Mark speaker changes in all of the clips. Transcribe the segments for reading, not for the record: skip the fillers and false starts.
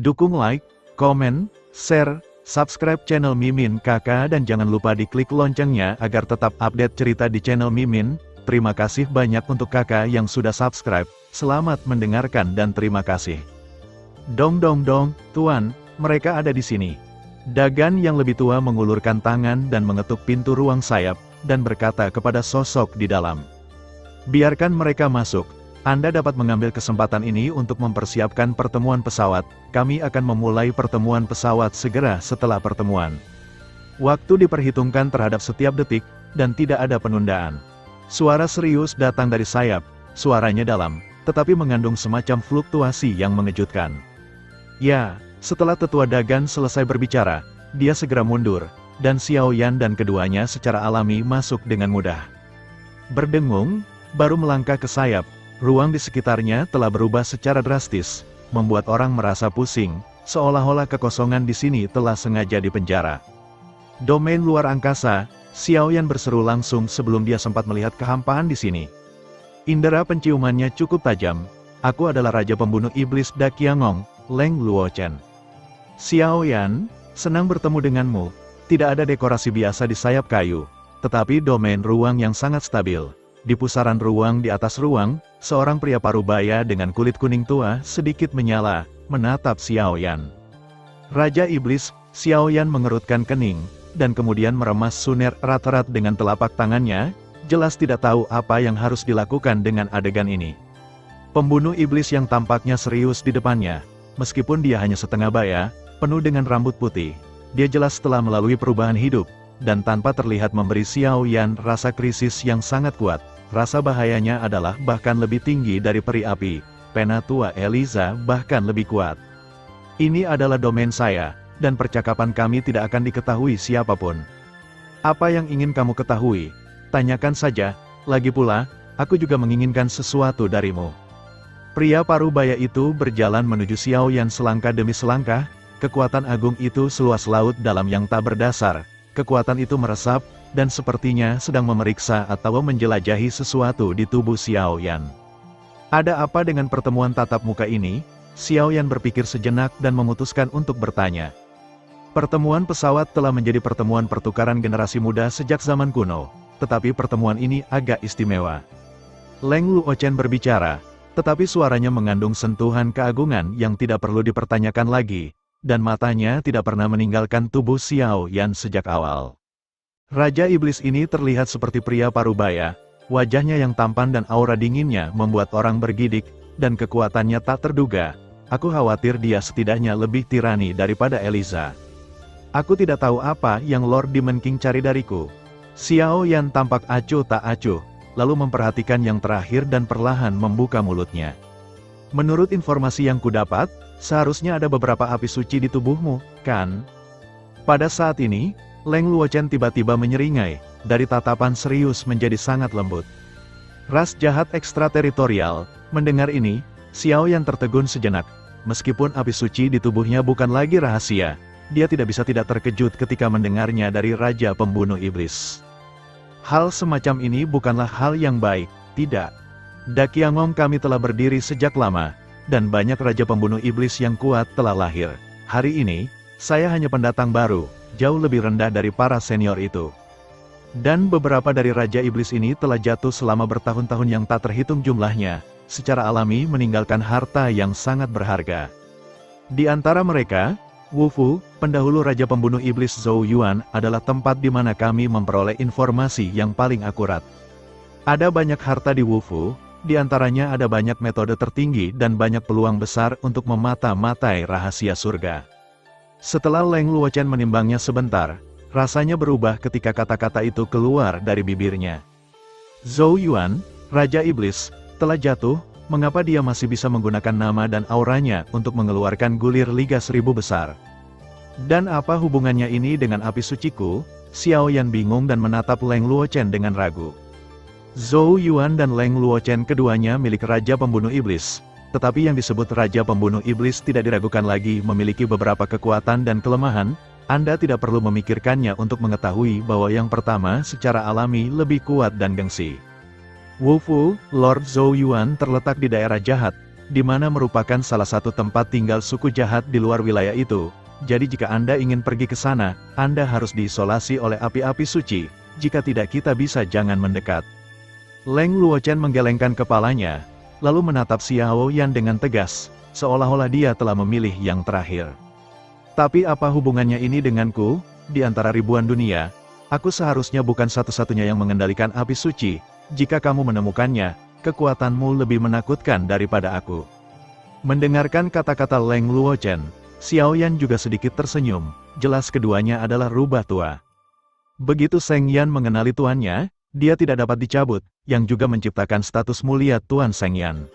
Speaker 1: Dukung like, komen, share, subscribe channel Mimin Kakak dan jangan lupa diklik loncengnya agar tetap update cerita di channel Mimin. Terima kasih banyak untuk kakak yang sudah subscribe. Selamat mendengarkan dan terima kasih. Dong dong dong, Tuan, mereka ada di sini. Dagan yang lebih tua mengulurkan tangan dan mengetuk pintu ruang sayap, dan berkata kepada sosok di dalam. Biarkan mereka masuk. Anda dapat mengambil kesempatan ini untuk mempersiapkan pertemuan pesawat. Kami akan memulai pertemuan pesawat segera setelah pertemuan. Waktu diperhitungkan terhadap setiap detik, dan tidak ada penundaan. Suara serius datang dari sayap, suaranya dalam, tetapi mengandung semacam fluktuasi yang mengejutkan. Ya, setelah tetua Dagan selesai berbicara, dia segera mundur, dan Xiao Yan dan keduanya secara alami masuk dengan mudah. Berdengung, baru melangkah ke sayap. Ruang di sekitarnya telah berubah secara drastis, membuat orang merasa pusing, seolah-olah kekosongan di sini telah sengaja dipenjara. Domain luar angkasa, Xiao Yan berseru langsung sebelum dia sempat melihat kehampaan di sini. Indera penciumannya cukup tajam. Aku adalah Raja Pembunuh Iblis Daqiangong, Leng Luochen. Xiao Yan, senang bertemu denganmu. Tidak ada dekorasi biasa di sayap kayu, tetapi domain ruang yang sangat stabil. Di pusaran ruang di atas ruang, seorang pria parubaya dengan kulit kuning tua sedikit menyala, menatap Xiao Yan. Raja Iblis, Xiao Yan mengerutkan kening, dan kemudian meremas suner erat-erat dengan telapak tangannya, jelas tidak tahu apa yang harus dilakukan dengan adegan ini. Pembunuh iblis yang tampaknya serius di depannya, meskipun dia hanya setengah baya, penuh dengan rambut putih, dia jelas telah melalui perubahan hidup, dan tanpa terlihat memberi Xiao Yan rasa krisis yang sangat kuat. Rasa bahayanya adalah bahkan lebih tinggi dari peri api, Penatua Eliza bahkan lebih kuat. Ini adalah domain saya, dan percakapan kami tidak akan diketahui siapapun. Apa yang ingin kamu ketahui? Tanyakan saja, lagi pula, aku juga menginginkan sesuatu darimu. Pria parubaya itu berjalan menuju Xiao Yan selangkah demi selangkah, kekuatan agung itu seluas laut dalam yang tak berdasar. Kekuatan itu meresap, dan sepertinya sedang memeriksa atau menjelajahi sesuatu di tubuh Xiao Yan. Ada apa dengan pertemuan tatap muka ini? Xiao Yan berpikir sejenak dan memutuskan untuk bertanya. Pertemuan pesawat telah menjadi pertemuan pertukaran generasi muda sejak zaman kuno, tetapi pertemuan ini agak istimewa. Leng Luochen berbicara, tetapi suaranya mengandung sentuhan keagungan yang tidak perlu dipertanyakan lagi, dan matanya tidak pernah meninggalkan tubuh Xiao Yan sejak awal. Raja Iblis ini terlihat seperti pria parubaya, wajahnya yang tampan dan aura dinginnya membuat orang bergidik, dan kekuatannya tak terduga. Aku khawatir dia setidaknya lebih tirani daripada Eliza. Aku tidak tahu apa yang Lord Demon King cari dariku. Xiao Yan tampak acuh tak acuh, lalu memperhatikan yang terakhir dan perlahan membuka mulutnya. Menurut informasi yang kudapat, seharusnya ada beberapa api suci di tubuhmu, kan? Pada saat ini, Leng Luochen tiba-tiba menyeringai, dari tatapan serius menjadi sangat lembut. Ras jahat ekstrateritorial, mendengar ini, Xiao Yan tertegun sejenak. Meskipun api suci di tubuhnya bukan lagi rahasia, dia tidak bisa tidak terkejut ketika mendengarnya dari Raja Pembunuh Iblis. Hal semacam ini bukanlah hal yang baik, tidak. Daqiangong kami telah berdiri sejak lama, dan banyak Raja Pembunuh Iblis yang kuat telah lahir. Hari ini, saya hanya pendatang baru, jauh lebih rendah dari para senior itu. Dan beberapa dari Raja Iblis ini telah jatuh selama bertahun-tahun yang tak terhitung jumlahnya, secara alami meninggalkan harta yang sangat berharga. Di antara mereka, Wu Fu, pendahulu Raja Pembunuh Iblis Zhou Yuan, adalah tempat di mana kami memperoleh informasi yang paling akurat. Ada banyak harta di Wu Fu, di antaranya ada banyak metode tertinggi dan banyak peluang besar untuk memata-matai rahasia surga. Setelah Leng Luochen menimbangnya sebentar, rasanya berubah ketika kata-kata itu keluar dari bibirnya. Zhou Yuan, Raja Iblis, telah jatuh, mengapa dia masih bisa menggunakan nama dan auranya untuk mengeluarkan gulir Liga Seribu Besar? Dan apa hubungannya ini dengan api suciku? Xiao Yan bingung dan menatap Leng Luochen dengan ragu. Zhou Yuan dan Leng Luochen keduanya milik Raja Pembunuh Iblis. Tetapi yang disebut Raja Pembunuh Iblis tidak diragukan lagi memiliki beberapa kekuatan dan kelemahan. Anda tidak perlu memikirkannya untuk mengetahui bahwa yang pertama secara alami lebih kuat dan gengsi. Wu Fu, Lord Zhou Yuan terletak di daerah jahat, di mana merupakan salah satu tempat tinggal suku jahat di luar wilayah itu. Jadi jika Anda ingin pergi ke sana, Anda harus diisolasi oleh api-api suci. Jika tidak kita bisa jangan mendekat. Leng Luochen menggelengkan kepalanya, lalu menatap Xiao Yan dengan tegas, seolah-olah dia telah memilih yang terakhir. Tapi apa hubungannya ini denganku? Di antara ribuan dunia, aku seharusnya bukan satu-satunya yang mengendalikan api suci. Jika kamu menemukannya, kekuatanmu lebih menakutkan daripada aku. Mendengarkan kata-kata Leng Luochen, Xiao Yan juga sedikit tersenyum. Jelas keduanya adalah rubah tua. Begitu Seng Yan mengenali tuannya, dia tidak dapat dicabut, yang juga menciptakan status mulia Tuan Seng Yan.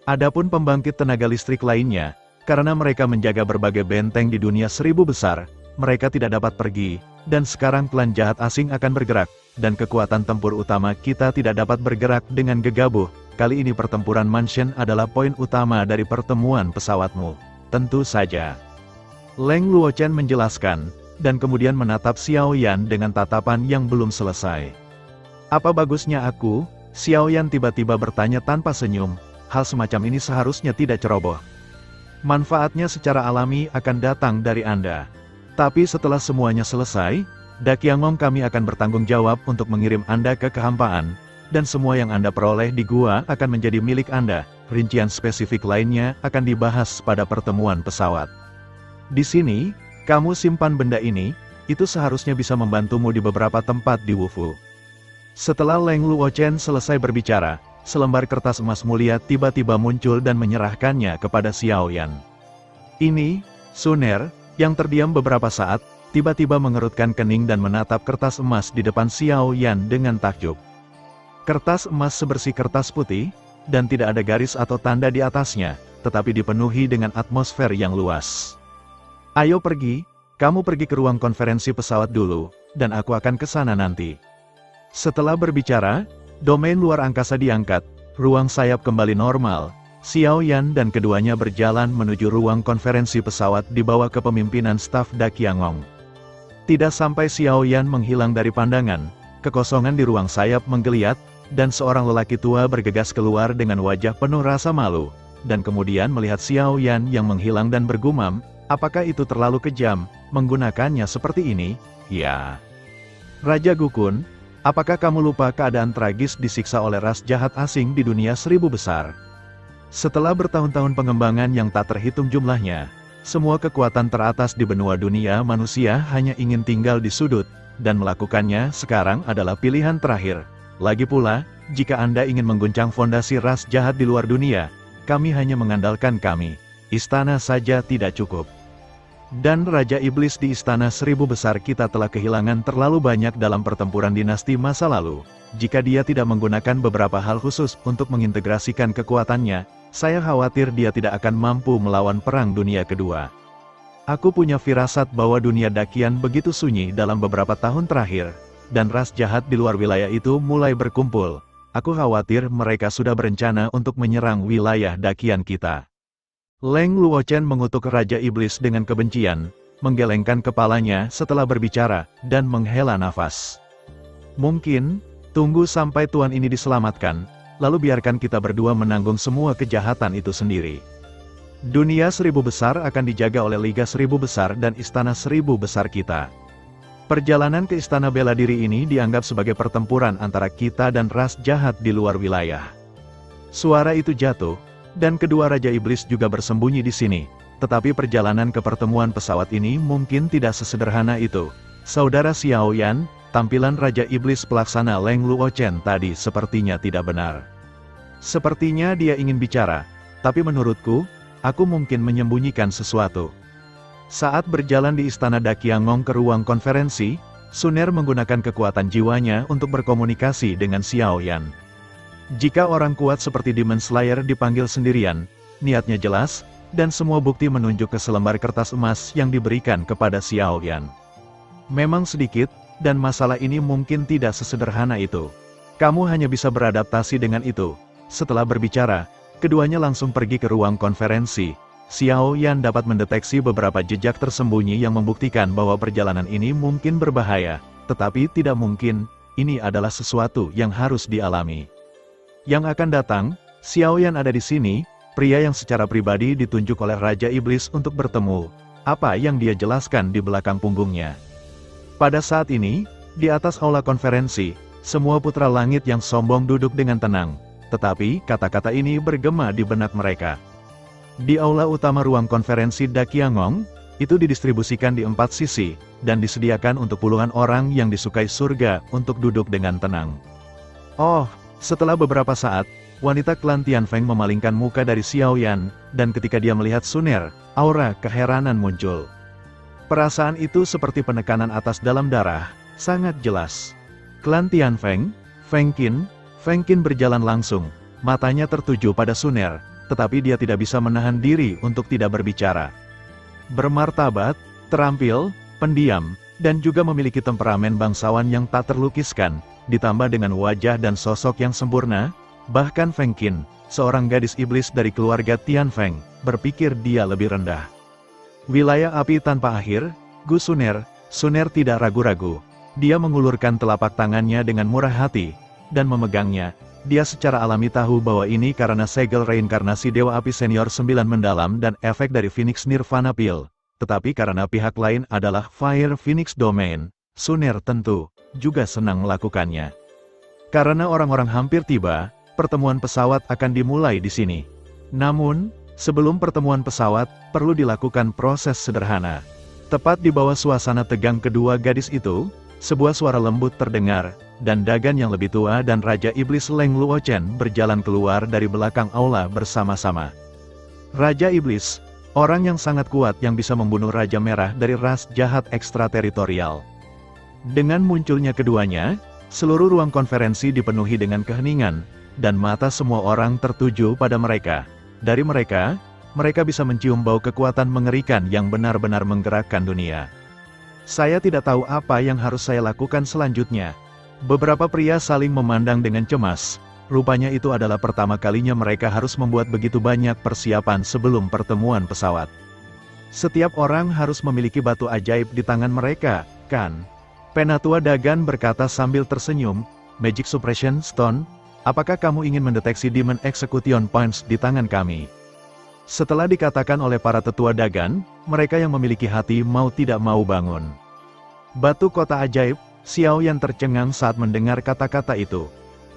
Speaker 1: Adapun pembangkit tenaga listrik lainnya, karena mereka menjaga berbagai benteng di dunia 1000 besar, mereka tidak dapat pergi, dan sekarang klan jahat asing akan bergerak, dan kekuatan tempur utama kita tidak dapat bergerak dengan gegabah. Kali ini pertempuran Mansion adalah poin utama dari pertemuan pesawatmu. Tentu saja. Leng Luochen menjelaskan, dan kemudian menatap Xiao Yan dengan tatapan yang belum selesai. Apa bagusnya aku? Xiao Yan tiba-tiba bertanya tanpa senyum, hal semacam ini seharusnya tidak ceroboh. Manfaatnya secara alami akan datang dari Anda. Tapi setelah semuanya selesai, Dakiangong kami akan bertanggung jawab untuk mengirim Anda ke kehampaan, dan semua yang Anda peroleh di gua akan menjadi milik Anda. Rincian spesifik lainnya akan dibahas pada pertemuan pesawat. Di sini, kamu simpan benda ini, itu seharusnya bisa membantumu di beberapa tempat di Wufu. Setelah Leng Luochen selesai berbicara, selembar kertas emas mulia tiba-tiba muncul dan menyerahkannya kepada Xiao Yan. Ini, Suner, yang terdiam beberapa saat, tiba-tiba mengerutkan kening dan menatap kertas emas di depan Xiao Yan dengan takjub. Kertas emas sebersih kertas putih, dan tidak ada garis atau tanda di atasnya, tetapi dipenuhi dengan atmosfer yang luas. Ayo pergi, kamu pergi ke ruang konferensi pesawat dulu, dan aku akan ke sana nanti. Setelah berbicara, domain luar angkasa diangkat, ruang sayap kembali normal. Xiao Yan dan keduanya berjalan menuju ruang konferensi pesawat di bawah kepemimpinan staf Dakiangong. Tidak sampai Xiao Yan menghilang dari pandangan, kekosongan di ruang sayap menggeliat, dan seorang lelaki tua bergegas keluar dengan wajah penuh rasa malu, dan kemudian melihat Xiao Yan yang menghilang dan bergumam, apakah itu terlalu kejam, menggunakannya seperti ini? Ya. Raja Gukun, apakah kamu lupa keadaan tragis disiksa oleh ras jahat asing di dunia 1000 besar? Setelah bertahun-tahun pengembangan yang tak terhitung jumlahnya, semua kekuatan teratas di benua dunia manusia hanya ingin tinggal di sudut, dan melakukannya sekarang adalah pilihan terakhir. Lagi pula, jika Anda ingin mengguncang fondasi ras jahat di luar dunia, kami hanya mengandalkan kami. Istana saja tidak cukup. Dan Raja Iblis di Istana 1000 besar kita telah kehilangan terlalu banyak dalam pertempuran dinasti masa lalu. Jika dia tidak menggunakan beberapa hal khusus untuk mengintegrasikan kekuatannya, saya khawatir dia tidak akan mampu melawan Perang Dunia Kedua. Aku punya firasat bahwa dunia Dakian begitu sunyi dalam beberapa tahun terakhir, dan ras jahat di luar wilayah itu mulai berkumpul. Aku khawatir mereka sudah berencana untuk menyerang wilayah Dakian kita. Leng Luochen mengutuk Raja Iblis dengan kebencian, menggelengkan kepalanya setelah berbicara, dan menghela nafas. Mungkin, tunggu sampai tuan ini diselamatkan, lalu biarkan kita berdua menanggung semua kejahatan itu sendiri. Dunia 1000 besar akan dijaga oleh Liga 1000 besar dan Istana 1000 besar kita. Perjalanan ke Istana Bela Diri ini dianggap sebagai pertempuran antara kita dan ras jahat di luar wilayah. Suara itu jatuh, dan kedua Raja Iblis juga bersembunyi di sini, tetapi perjalanan ke pertemuan pesawat ini mungkin tidak sesederhana itu. Saudara Xiao Yan, tampilan Raja Iblis pelaksana Leng Luochen tadi sepertinya tidak benar. Sepertinya dia ingin bicara, tapi menurutku, aku mungkin menyembunyikan sesuatu. Saat berjalan di Istana Dakiangong ke ruang konferensi, Suner menggunakan kekuatan jiwanya untuk berkomunikasi dengan Xiao Yan. Jika orang kuat seperti Demon Slayer dipanggil sendirian, niatnya jelas, dan semua bukti menunjuk ke selembar kertas emas yang diberikan kepada Xiao Yan. Memang sedikit, dan masalah ini mungkin tidak sesederhana itu. Kamu hanya bisa beradaptasi dengan itu. Setelah berbicara, keduanya langsung pergi ke ruang konferensi. Xiao Yan dapat mendeteksi beberapa jejak tersembunyi yang membuktikan bahwa perjalanan ini mungkin berbahaya, tetapi tidak mungkin, ini adalah sesuatu yang harus dialami. Yang akan datang, Xiao Yan ada di sini, pria yang secara pribadi ditunjuk oleh Raja Iblis untuk bertemu. Apa yang dia jelaskan di belakang punggungnya. Pada saat ini, di atas aula konferensi, semua putra langit yang sombong duduk dengan tenang. Tetapi, kata-kata ini bergema di benak mereka. Di aula utama ruang konferensi Dakiangong, itu didistribusikan di 4 sisi, dan disediakan untuk puluhan orang yang disukai surga untuk duduk dengan tenang. Oh, setelah beberapa saat, wanita klan Tianfeng memalingkan muka dari Xiaoyan, dan ketika dia melihat Suner, aura keheranan muncul. Perasaan itu seperti penekanan atas dalam darah, sangat jelas. Klan Tianfeng, Feng Qin berjalan langsung, matanya tertuju pada Suner, tetapi dia tidak bisa menahan diri untuk tidak berbicara. Bermartabat, terampil, pendiam, dan juga memiliki temperamen bangsawan yang tak terlukiskan, ditambah dengan wajah dan sosok yang sempurna, bahkan Feng Qin, seorang gadis iblis dari keluarga Tianfeng, berpikir dia lebih rendah. Wilayah api tanpa akhir, Gu Suner tidak ragu-ragu. Dia mengulurkan telapak tangannya dengan murah hati, dan memegangnya. Dia secara alami tahu bahwa ini karena segel reinkarnasi Dewa Api Senior 9 mendalam dan efek dari Phoenix Nirvana Pil. Tetapi karena pihak lain adalah Fire Phoenix Domain, Suner tentu juga senang melakukannya. Karena orang-orang hampir tiba, pertemuan pesawat akan dimulai di sini. Namun, sebelum pertemuan pesawat, perlu dilakukan proses sederhana. Tepat di bawah suasana tegang kedua gadis itu, sebuah suara lembut terdengar, dan Dagan yang lebih tua dan Raja Iblis Leng Luochen berjalan keluar dari belakang aula bersama-sama. Raja Iblis, orang yang sangat kuat yang bisa membunuh Raja Merah dari ras jahat ekstrateritorial. Dengan munculnya keduanya, seluruh ruang konferensi dipenuhi dengan keheningan, dan mata semua orang tertuju pada mereka. Dari mereka bisa mencium bau kekuatan mengerikan yang benar-benar menggerakkan dunia. Saya tidak tahu apa yang harus saya lakukan selanjutnya. Beberapa pria saling memandang dengan cemas. Rupanya itu adalah pertama kalinya mereka harus membuat begitu banyak persiapan sebelum pertemuan pesawat. Setiap orang harus memiliki batu ajaib di tangan mereka, kan? Penatua Dagan berkata sambil tersenyum, Magic Suppression Stone, apakah kamu ingin mendeteksi Demon Execution Points di tangan kami? Setelah dikatakan oleh para tetua Dagan, mereka yang memiliki hati mau tidak mau bangun. Batu kota ajaib, Xiaoyan tercengang saat mendengar kata-kata itu.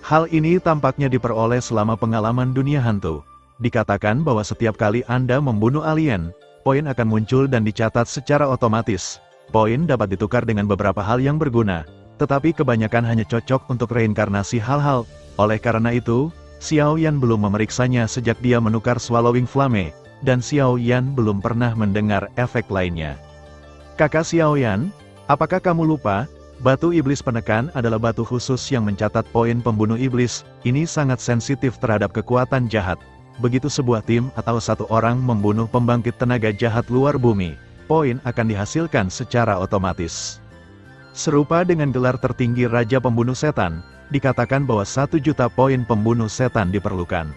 Speaker 1: Hal ini tampaknya diperoleh selama pengalaman dunia hantu. Dikatakan bahwa setiap kali Anda membunuh alien, poin akan muncul dan dicatat secara otomatis. Poin dapat ditukar dengan beberapa hal yang berguna, tetapi kebanyakan hanya cocok untuk reinkarnasi hal-hal. Oleh karena itu, Xiaoyan belum memeriksanya sejak dia menukar Swallowing Flame, dan Xiaoyan belum pernah mendengar efek lainnya. Kakak Xiaoyan, apakah kamu lupa? Batu iblis penekan adalah batu khusus yang mencatat poin pembunuh iblis. Ini sangat sensitif terhadap kekuatan jahat. Begitu sebuah tim atau satu orang membunuh pembangkit tenaga jahat luar bumi, poin akan dihasilkan secara otomatis. Serupa dengan gelar tertinggi Raja Pembunuh Setan, dikatakan bahwa 1 juta poin pembunuh setan diperlukan.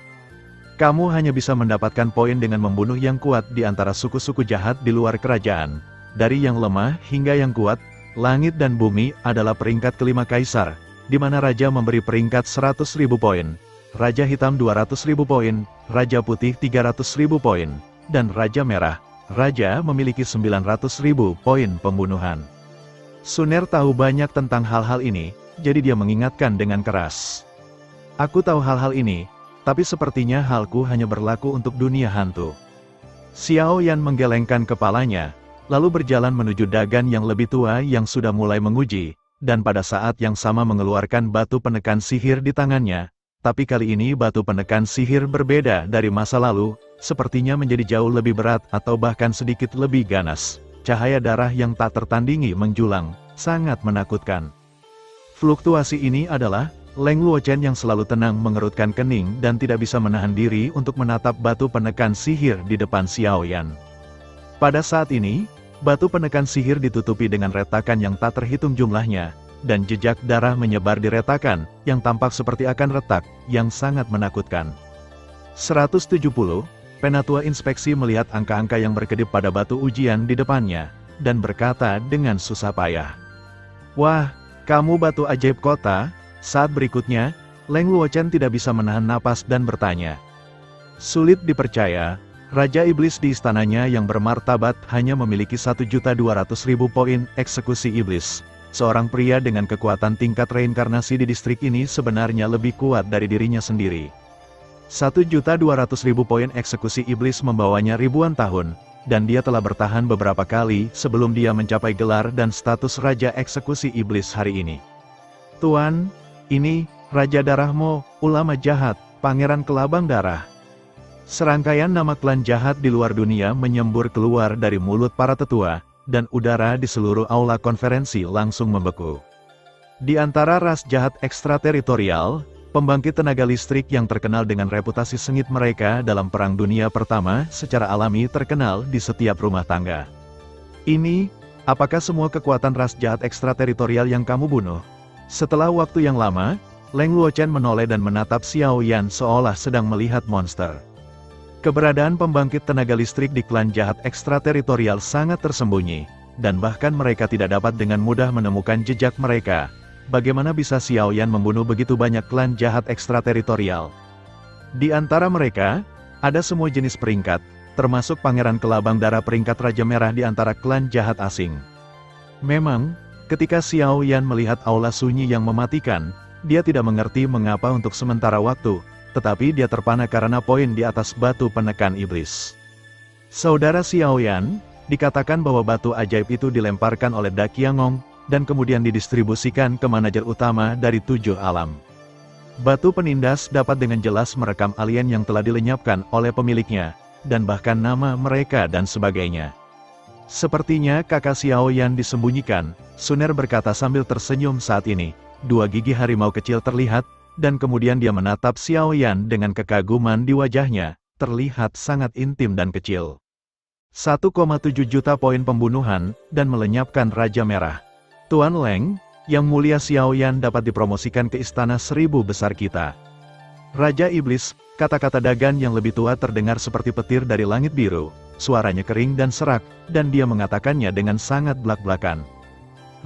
Speaker 1: Kamu hanya bisa mendapatkan poin dengan membunuh yang kuat di antara suku-suku jahat di luar kerajaan. Dari yang lemah hingga yang kuat, langit dan bumi adalah peringkat kelima kaisar, di mana Raja memberi peringkat 100.000 poin, Raja Hitam 200.000 poin, Raja Putih 300.000 poin, dan Raja Merah, Raja memiliki 900.000 poin pembunuhan. Suner tahu banyak tentang hal-hal ini, jadi dia mengingatkan dengan keras. Aku tahu hal-hal ini, tapi sepertinya halku hanya berlaku untuk dunia hantu. Xiaoyan menggelengkan kepalanya, lalu berjalan menuju Dagan yang lebih tua yang sudah mulai menguji, dan pada saat yang sama mengeluarkan batu penekan sihir di tangannya. Tapi kali ini batu penekan sihir berbeda dari masa lalu, sepertinya menjadi jauh lebih berat atau bahkan sedikit lebih ganas. Cahaya darah yang tak tertandingi menjulang, sangat menakutkan. Fluktuasi ini adalah Leng Luochen yang selalu tenang mengerutkan kening dan tidak bisa menahan diri untuk menatap batu penekan sihir di depan Xiaoyan. Pada saat ini, batu penekan sihir ditutupi dengan retakan yang tak terhitung jumlahnya, dan jejak darah menyebar di retakan, yang tampak seperti akan retak, yang sangat menakutkan. 170, Penatua Inspeksi melihat angka-angka yang berkedip pada batu ujian di depannya, dan berkata dengan susah payah. Wah, kamu batu ajaib kota. Saat berikutnya, Leng Luochen tidak bisa menahan napas dan bertanya. Sulit dipercaya, Raja Iblis di istananya yang bermartabat hanya memiliki 1.200.000 poin eksekusi iblis. Seorang pria dengan kekuatan tingkat reinkarnasi di distrik ini sebenarnya lebih kuat dari dirinya sendiri. 1.200.000 poin eksekusi iblis membawanya ribuan tahun, dan dia telah bertahan beberapa kali sebelum dia mencapai gelar dan status Raja Eksekusi Iblis hari ini. Tuan, ini, Raja Darahmo, ulama jahat, Pangeran Kelabang Darah. Serangkaian nama klan jahat di luar dunia menyembur keluar dari mulut para tetua, dan udara di seluruh aula konferensi langsung membeku. Di antara ras jahat ekstrateritorial, pembangkit tenaga listrik yang terkenal dengan reputasi sengit mereka dalam Perang Dunia Pertama secara alami terkenal di setiap rumah tangga. Ini, apakah semua kekuatan ras jahat ekstrateritorial yang kamu bunuh? Setelah waktu yang lama, Leng Luochen menoleh dan menatap Xiao Yan seolah sedang melihat monster. Keberadaan pembangkit tenaga listrik di klan jahat ekstrateritorial sangat tersembunyi, dan bahkan mereka tidak dapat dengan mudah menemukan jejak mereka. Bagaimana bisa Xiao Yan membunuh begitu banyak klan jahat ekstrateritorial? Di antara mereka, ada semua jenis peringkat, termasuk Pangeran Kelabang Darah peringkat Raja Merah di antara klan jahat asing. Memang, ketika Xiao Yan melihat aula sunyi yang mematikan, dia tidak mengerti mengapa untuk sementara waktu, tetapi dia terpana karena poin di atas batu penekan iblis. Saudara Xiao Yan, dikatakan bahwa batu ajaib itu dilemparkan oleh Da Qiangong, dan kemudian didistribusikan ke manajer utama dari 7 alam. Batu penindas dapat dengan jelas merekam alien yang telah dilenyapkan oleh pemiliknya, dan bahkan nama mereka dan sebagainya. Sepertinya kakak Xiao Yan disembunyikan, Suner berkata sambil tersenyum saat ini. 2 gigi harimau kecil terlihat, dan kemudian dia menatap Xiao Yan dengan kekaguman di wajahnya, terlihat sangat intim dan kecil. 1,7 juta poin pembunuhan, dan melenyapkan Raja Merah. Tuan Leng, yang mulia Xiao Yan dapat dipromosikan ke istana 1000 besar kita. Raja Iblis, kata-kata Dagan yang lebih tua terdengar seperti petir dari langit biru, suaranya kering dan serak, dan dia mengatakannya dengan sangat belak-belakan.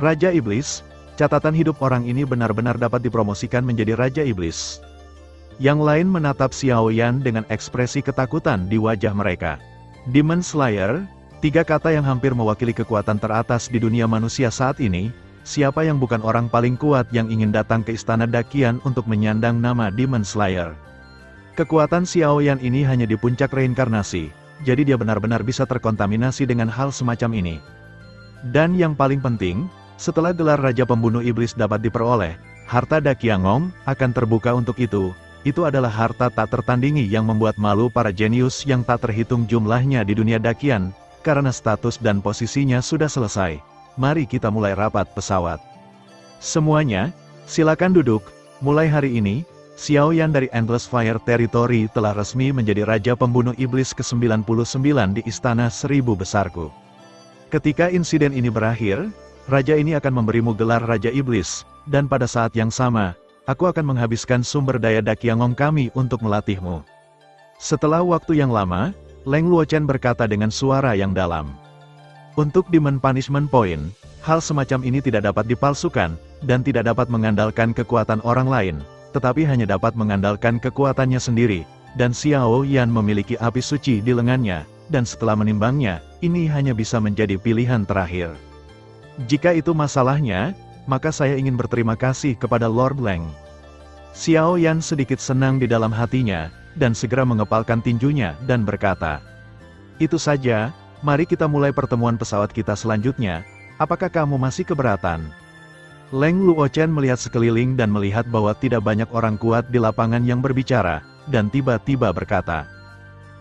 Speaker 1: Raja Iblis, catatan hidup orang ini benar-benar dapat dipromosikan menjadi Raja Iblis. Yang lain menatap Xiao Yan dengan ekspresi ketakutan di wajah mereka. Demon Slayer, 3 kata yang hampir mewakili kekuatan teratas di dunia manusia saat ini. Siapa yang bukan orang paling kuat yang ingin datang ke istana Dakian untuk menyandang nama Demon Slayer? Kekuatan Xiao Yan ini hanya di puncak reinkarnasi, jadi dia benar-benar bisa terkontaminasi dengan hal semacam ini. Dan yang paling penting, setelah gelar Raja Pembunuh Iblis dapat diperoleh, harta Da Qiangong akan terbuka untuk itu. Itu adalah harta tak tertandingi yang membuat malu para jenius yang tak terhitung jumlahnya di dunia Dakian, karena status dan posisinya sudah selesai. Mari kita mulai rapat pesawat. Semuanya, silakan duduk. Mulai hari ini, Xiao Yan dari Endless Fire Territory telah resmi menjadi Raja Pembunuh Iblis ke-99 di Istana 1000 Besarku. Ketika insiden ini berakhir, Raja ini akan memberimu gelar Raja Iblis, dan pada saat yang sama, aku akan menghabiskan sumber daya Da Qiangong kami untuk melatihmu. Setelah waktu yang lama, Leng Luochen berkata dengan suara yang dalam. Untuk Demon Punishment Point, hal semacam ini tidak dapat dipalsukan, dan tidak dapat mengandalkan kekuatan orang lain, tetapi hanya dapat mengandalkan kekuatannya sendiri, dan Xiao Yan memiliki api suci di lengannya, dan setelah menimbangnya, ini hanya bisa menjadi pilihan terakhir. Jika itu masalahnya, maka saya ingin berterima kasih kepada Lord Leng. Xiao Yan sedikit senang di dalam hatinya, dan segera mengepalkan tinjunya dan berkata, "Itu saja, mari kita mulai pertemuan pesawat kita selanjutnya, apakah kamu masih keberatan?" Leng Luochen melihat sekeliling dan melihat bahwa tidak banyak orang kuat di lapangan yang berbicara, dan tiba-tiba berkata,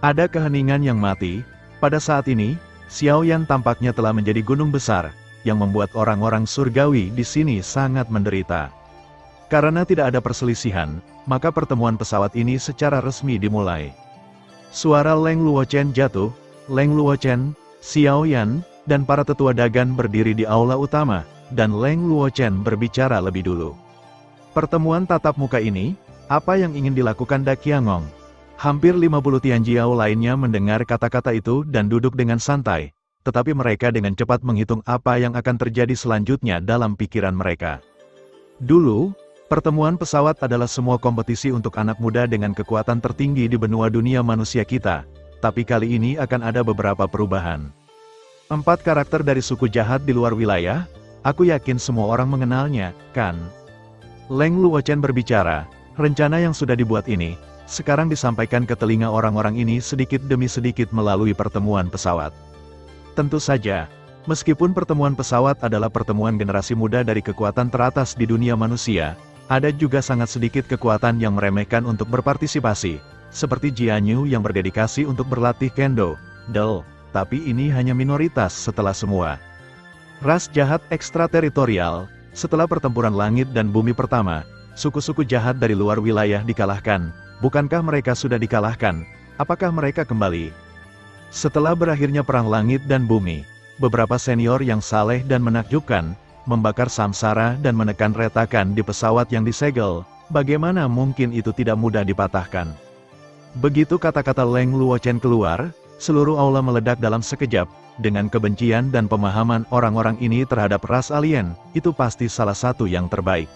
Speaker 1: "Ada keheningan yang mati." Pada saat ini, Xiao Yan tampaknya telah menjadi gunung besar, yang membuat orang-orang surgawi di sini sangat menderita. Karena tidak ada perselisihan, maka pertemuan pesawat ini secara resmi dimulai. Suara Leng Luochen jatuh, Leng Luochen, Xiao Yan, dan para tetua Dagan berdiri di aula utama, dan Leng Luochen berbicara lebih dulu. Pertemuan tatap muka ini, apa yang ingin dilakukan Da Qiangong? Hampir 50 Tianjiao lainnya mendengar kata-kata itu dan duduk dengan santai. Tetapi mereka dengan cepat menghitung apa yang akan terjadi selanjutnya dalam pikiran mereka. Dulu, Pertemuan pesawat adalah semua kompetisi untuk anak muda dengan kekuatan tertinggi di benua dunia manusia kita, tapi kali ini akan ada beberapa perubahan. 4 karakter dari suku jahat di luar wilayah, aku yakin semua orang mengenalnya, kan? Leng Luochen berbicara, rencana yang sudah dibuat ini, sekarang disampaikan ke telinga orang-orang ini sedikit demi sedikit melalui pertemuan pesawat. Tentu saja, meskipun pertemuan pesawat adalah pertemuan generasi muda dari kekuatan teratas di dunia manusia, ada juga sangat sedikit kekuatan yang meremehkan untuk berpartisipasi, seperti Jianyu yang berdedikasi untuk berlatih kendo, tapi ini hanya minoritas setelah semua. Ras jahat ekstrateritorial, setelah pertempuran langit dan bumi pertama, suku-suku jahat dari luar wilayah dikalahkan. Bukankah mereka sudah dikalahkan? Apakah mereka kembali? Setelah berakhirnya perang langit dan bumi, beberapa senior yang saleh dan menakjubkan, membakar samsara dan menekan retakan di pesawat yang disegel, bagaimana mungkin itu tidak mudah dipatahkan? Begitu kata-kata Leng Luochen keluar, seluruh aula meledak dalam sekejap, dengan kebencian dan pemahaman orang-orang ini terhadap ras alien, itu pasti salah satu yang terbaik.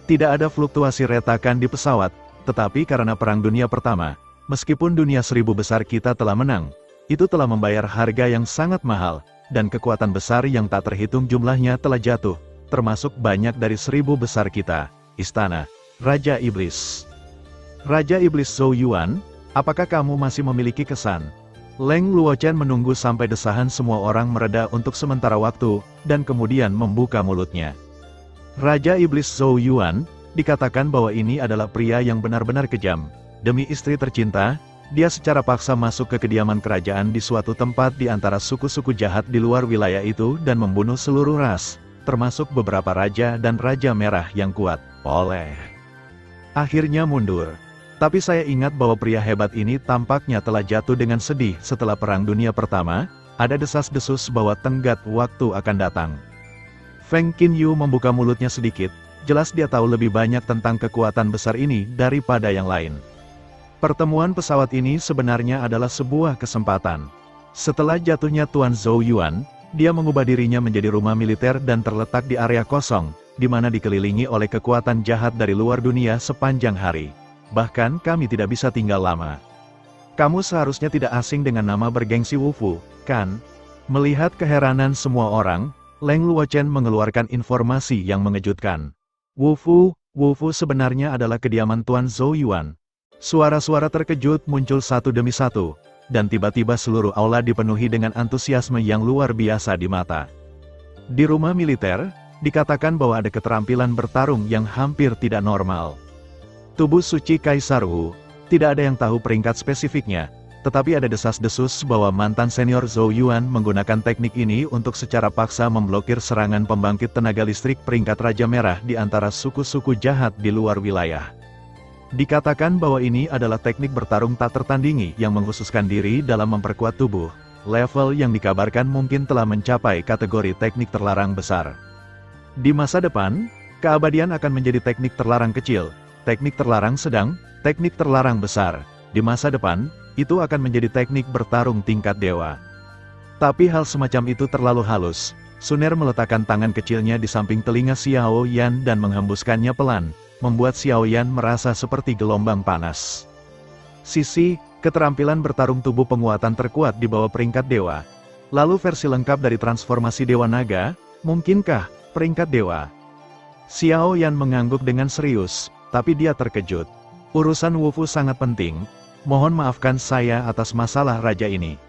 Speaker 1: Tidak ada fluktuasi retakan di pesawat, tetapi karena Perang Dunia Pertama, meskipun dunia 1000 besar kita telah menang, itu telah membayar harga yang sangat mahal, dan kekuatan besar yang tak terhitung jumlahnya telah jatuh, termasuk banyak dari 1000 besar kita. Istana Raja Iblis. Raja Iblis Zhou Yuan, apakah kamu masih memiliki kesan? Leng Luochen menunggu sampai desahan semua orang mereda untuk sementara waktu, dan kemudian membuka mulutnya. Raja Iblis Zhou Yuan, dikatakan bahwa ini adalah pria yang benar-benar kejam. Demi istri tercinta, dia secara paksa masuk ke kediaman kerajaan di suatu tempat di antara suku-suku jahat di luar wilayah itu dan membunuh seluruh ras, termasuk beberapa raja dan raja merah yang kuat. Akhirnya mundur. Tapi saya ingat bahwa pria hebat ini tampaknya telah jatuh dengan sedih setelah Perang Dunia Pertama, ada desas-desus bahwa tenggat waktu akan datang. Feng Qinyu membuka mulutnya sedikit, jelas dia tahu lebih banyak tentang kekuatan besar ini daripada yang lain. Pertemuan pesawat ini sebenarnya adalah sebuah kesempatan. Setelah jatuhnya Tuan Zhou Yuan, dia mengubah dirinya menjadi rumah militer dan terletak di area kosong, di mana dikelilingi oleh kekuatan jahat dari luar dunia sepanjang hari. Bahkan kami tidak bisa tinggal lama. Kamu seharusnya tidak asing dengan nama bergengsi Wufu, kan? Melihat keheranan semua orang, Leng Luochen mengeluarkan informasi yang mengejutkan. Wufu sebenarnya adalah kediaman Tuan Zhou Yuan. Suara-suara terkejut muncul satu demi satu, dan tiba-tiba seluruh aula dipenuhi dengan antusiasme yang luar biasa di mata. Di rumah militer, dikatakan bahwa ada keterampilan bertarung yang hampir tidak normal. Tubuh suci Kaisar Wu, tidak ada yang tahu peringkat spesifiknya, tetapi ada desas-desus bahwa mantan senior Zhou Yuan menggunakan teknik ini untuk secara paksa memblokir serangan pembangkit tenaga listrik peringkat Raja Merah di antara suku-suku jahat di luar wilayah. Dikatakan bahwa ini adalah teknik bertarung tak tertandingi yang mengkhususkan diri dalam memperkuat tubuh. Level yang dikabarkan mungkin telah mencapai kategori teknik terlarang besar. Di masa depan, keabadian akan menjadi teknik terlarang kecil, teknik terlarang sedang, teknik terlarang besar. Di masa depan, itu akan menjadi teknik bertarung tingkat dewa. Tapi hal semacam itu terlalu halus. Suner meletakkan tangan kecilnya di samping telinga Xiao Yan dan menghembuskannya pelan, membuat Xiao Yan merasa seperti gelombang panas. Sisi, keterampilan bertarung tubuh penguatan terkuat di bawah peringkat dewa. Lalu versi lengkap dari transformasi Dewa Naga, mungkinkah peringkat dewa? Xiao Yan mengangguk dengan serius, tapi dia terkejut. Urusan Wufu sangat penting, mohon maafkan saya atas masalah raja ini.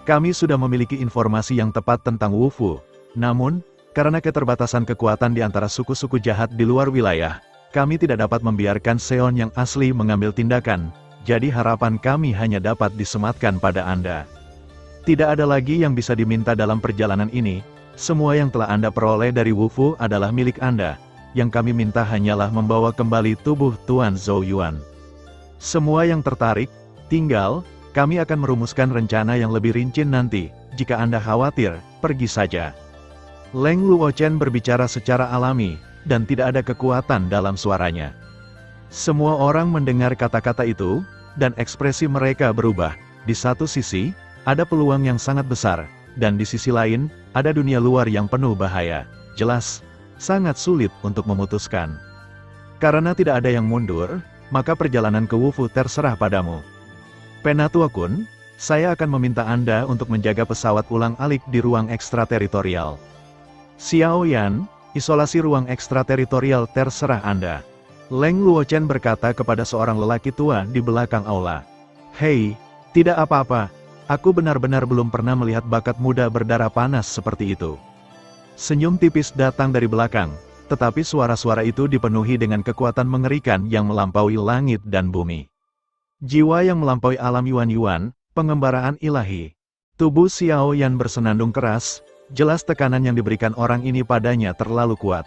Speaker 1: Kami sudah memiliki informasi yang tepat tentang Wufu, namun, karena keterbatasan kekuatan di antara suku-suku jahat di luar wilayah, kami tidak dapat membiarkan Seon yang asli mengambil tindakan, jadi harapan kami hanya dapat disematkan pada Anda. Tidak ada lagi yang bisa diminta dalam perjalanan ini, semua yang telah Anda peroleh dari Wufu adalah milik Anda, yang kami minta hanyalah membawa kembali tubuh Tuan Zhou Yuan. Semua yang tertarik, tinggal, kami akan merumuskan rencana yang lebih rinci nanti, jika Anda khawatir, pergi saja. Leng Luochen berbicara secara alami, dan tidak ada kekuatan dalam suaranya. Semua orang mendengar kata-kata itu, dan ekspresi mereka berubah. Di satu sisi, ada peluang yang sangat besar, dan di sisi lain, ada dunia luar yang penuh bahaya. Jelas, sangat sulit untuk memutuskan. Karena tidak ada yang mundur, maka perjalanan ke Wufu terserah padamu. Penatua Kun, saya akan meminta Anda untuk menjaga pesawat ulang-alik di ruang ekstrateritorial. Xiao Yan, isolasi ruang ekstrateritorial terserah Anda. Leng Luochen berkata kepada seorang lelaki tua di belakang aula. Hei, tidak apa-apa, aku benar-benar belum pernah melihat bakat muda berdarah panas seperti itu. Senyum tipis datang dari belakang, tetapi suara-suara itu dipenuhi dengan kekuatan mengerikan yang melampaui langit dan bumi. Jiwa yang melampaui alam Yuan-Yuan, pengembaraan ilahi. Tubuh Xiao Yan bersenandung keras, jelas tekanan yang diberikan orang ini padanya terlalu kuat.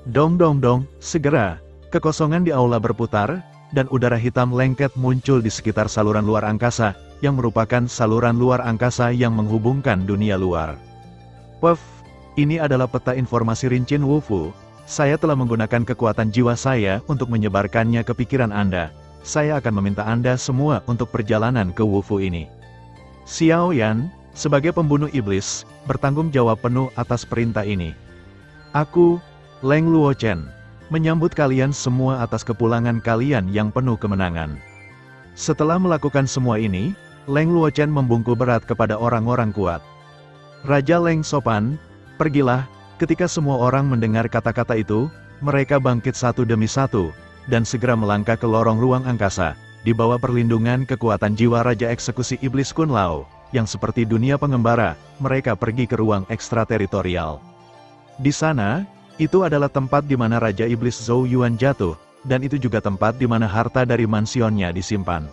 Speaker 1: Dong dong dong, segera, kekosongan di aula berputar, dan udara hitam lengket muncul di sekitar saluran luar angkasa, yang merupakan saluran luar angkasa yang menghubungkan dunia luar. Puff, ini adalah peta informasi rincian Wufu. Saya telah menggunakan kekuatan jiwa saya untuk menyebarkannya ke pikiran Anda. Saya akan meminta Anda semua untuk perjalanan ke Wufu ini. Xiao Yan, sebagai pembunuh iblis, bertanggung jawab penuh atas perintah ini. Aku, Leng Luochen, menyambut kalian semua atas kepulangan kalian yang penuh kemenangan. Setelah melakukan semua ini, Leng Luochen membungkuk berat kepada orang-orang kuat. Raja Leng sopan, pergilah. Ketika semua orang mendengar kata-kata itu, mereka bangkit satu demi satu, dan segera melangkah ke lorong ruang angkasa, di bawah perlindungan kekuatan jiwa Raja Eksekusi Iblis Kun Lao, yang seperti dunia pengembara, mereka pergi ke ruang ekstrateritorial. Di sana, itu adalah tempat di mana Raja Iblis Zhou Yuan jatuh, dan itu juga tempat di mana harta dari mansionnya disimpan.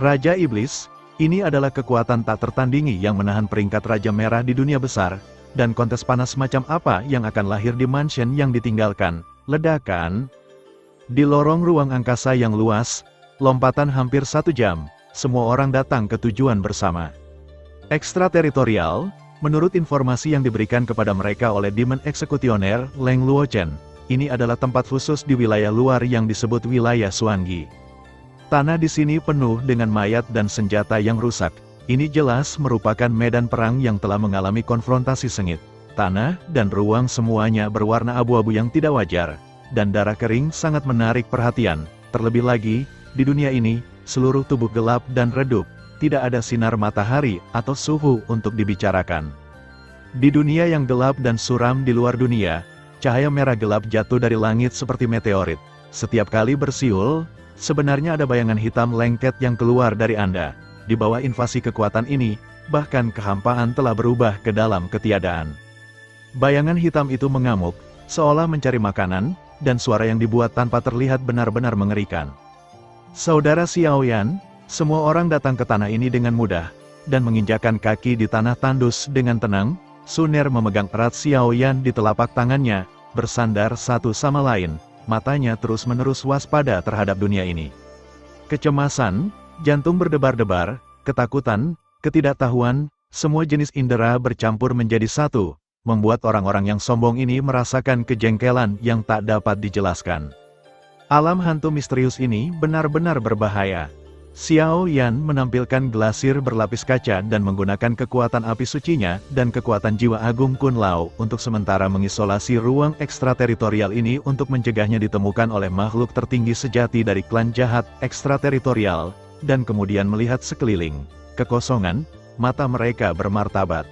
Speaker 1: Raja Iblis, ini adalah kekuatan tak tertandingi yang menahan peringkat Raja Merah di dunia besar, dan kontes panas macam apa yang akan lahir di mansion yang ditinggalkan. Ledakan. Di lorong ruang angkasa yang luas, lompatan hampir 1 jam, semua orang datang ke tujuan bersama. Ekstrateritorial, menurut informasi yang diberikan kepada mereka oleh Demon Eksekusioner Leng Luochen, ini adalah tempat khusus di wilayah luar yang disebut wilayah Xuangi. Tanah di sini penuh dengan mayat dan senjata yang rusak. Ini jelas merupakan medan perang yang telah mengalami konfrontasi sengit. Tanah dan ruang semuanya berwarna abu-abu yang tidak wajar, dan darah kering sangat menarik perhatian. Terlebih lagi, di dunia ini, seluruh tubuh gelap dan redup, tidak ada sinar matahari atau suhu untuk dibicarakan. Di dunia yang gelap dan suram di luar dunia, cahaya merah gelap jatuh dari langit seperti meteorit. Setiap kali bersiul, sebenarnya ada bayangan hitam lengket yang keluar dari Anda. Di bawah invasi kekuatan ini, bahkan kehampaan telah berubah ke dalam ketiadaan. Bayangan hitam itu mengamuk, seolah mencari makanan, dan suara yang dibuat tanpa terlihat benar-benar mengerikan. Saudara Xiao Yan, semua orang datang ke tanah ini dengan mudah, dan menginjakkan kaki di tanah tandus dengan tenang. Suner memegang erat Xiao Yan di telapak tangannya, bersandar satu sama lain, matanya terus-menerus waspada terhadap dunia ini. Kecemasan, jantung berdebar-debar, ketakutan, ketidaktahuan, semua jenis indera bercampur menjadi satu, membuat orang-orang yang sombong ini merasakan kejengkelan yang tak dapat dijelaskan. Alam hantu misterius ini benar-benar berbahaya. Xiao Yan menampilkan glasir berlapis kaca dan menggunakan kekuatan api sucinya dan kekuatan jiwa agung Kun Lao untuk sementara mengisolasi ruang ekstrateritorial ini untuk mencegahnya ditemukan oleh makhluk tertinggi sejati dari klan jahat ekstrateritorial, dan kemudian melihat sekeliling. Kekosongan, mata mereka bermartabat.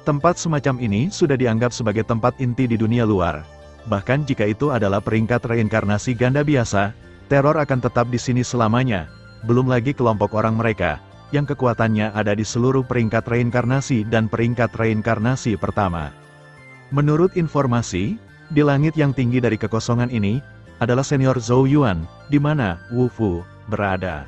Speaker 1: Tempat semacam ini sudah dianggap sebagai tempat inti di dunia luar. Bahkan jika itu adalah peringkat reinkarnasi ganda biasa, teror akan tetap di sini selamanya. Belum lagi kelompok orang mereka, yang kekuatannya ada di seluruh peringkat reinkarnasi dan peringkat reinkarnasi pertama. Menurut informasi, di langit yang tinggi dari kekosongan ini, adalah senior Zhou Yuan, di mana Wufu berada.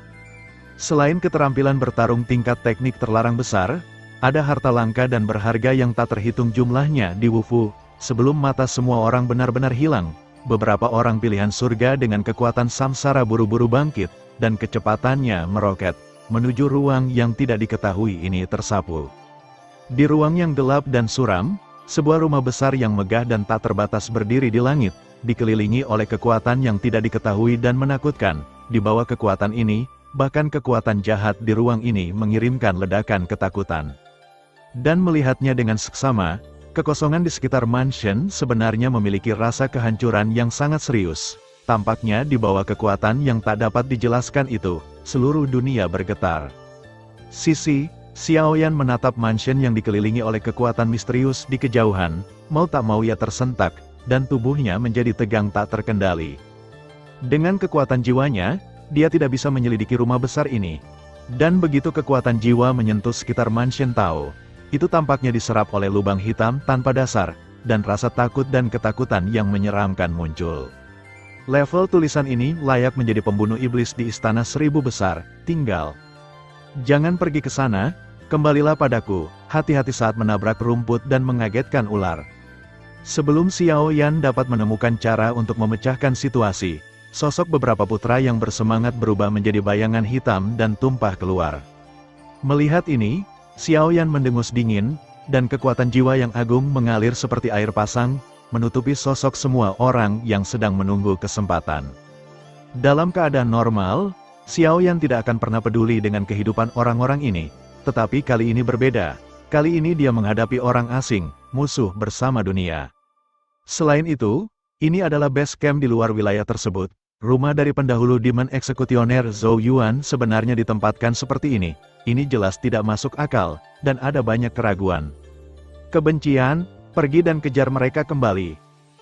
Speaker 1: Selain keterampilan bertarung tingkat teknik terlarang besar, ada harta langka dan berharga yang tak terhitung jumlahnya di Wufu. Sebelum mata semua orang benar-benar hilang, beberapa orang pilihan surga dengan kekuatan samsara buru-buru bangkit, dan kecepatannya meroket, menuju ruang yang tidak diketahui ini tersapu. Di ruang yang gelap dan suram, sebuah rumah besar yang megah dan tak terbatas berdiri di langit, dikelilingi oleh kekuatan yang tidak diketahui dan menakutkan. Di bawah kekuatan ini, bahkan kekuatan jahat di ruang ini mengirimkan ledakan ketakutan. Dan melihatnya dengan seksama, kekosongan di sekitar mansion sebenarnya memiliki rasa kehancuran yang sangat serius. tampaknya di bawah kekuatan yang tak dapat dijelaskan itu, seluruh dunia bergetar. Sisi, Xiaoyan menatap mansion yang dikelilingi oleh kekuatan misterius di kejauhan, mau tak mau ia tersentak, dan tubuhnya menjadi tegang tak terkendali. Dengan kekuatan jiwanya, dia tidak bisa menyelidiki rumah besar ini. Dan begitu kekuatan jiwa menyentuh sekitar mansion Tao, itu tampaknya diserap oleh lubang hitam tanpa dasar, dan rasa takut dan ketakutan yang menyeramkan muncul. Level tulisan ini layak menjadi pembunuh iblis di istana 1000 besar, tinggal. Jangan pergi ke sana, kembalilah padaku, hati-hati saat menabrak rumput dan mengagetkan ular. Sebelum Xiaoyan dapat menemukan cara untuk memecahkan situasi, sosok beberapa putra yang bersemangat berubah menjadi bayangan hitam dan tumpah keluar. Melihat ini, Xiaoyan mendengus dingin, dan kekuatan jiwa yang agung mengalir seperti air pasang, menutupi sosok semua orang yang sedang menunggu kesempatan. Dalam keadaan normal, Xiaoyan tidak akan pernah peduli dengan kehidupan orang-orang ini, tetapi kali ini berbeda. Kali ini dia menghadapi orang asing, musuh bersama dunia. Selain itu, ini adalah base camp di luar wilayah tersebut. Rumah dari pendahulu Demon Eksekusioner Zhou Yuan sebenarnya ditempatkan seperti ini. Ini jelas tidak masuk akal, dan ada banyak keraguan. Kebencian, pergi dan kejar mereka kembali.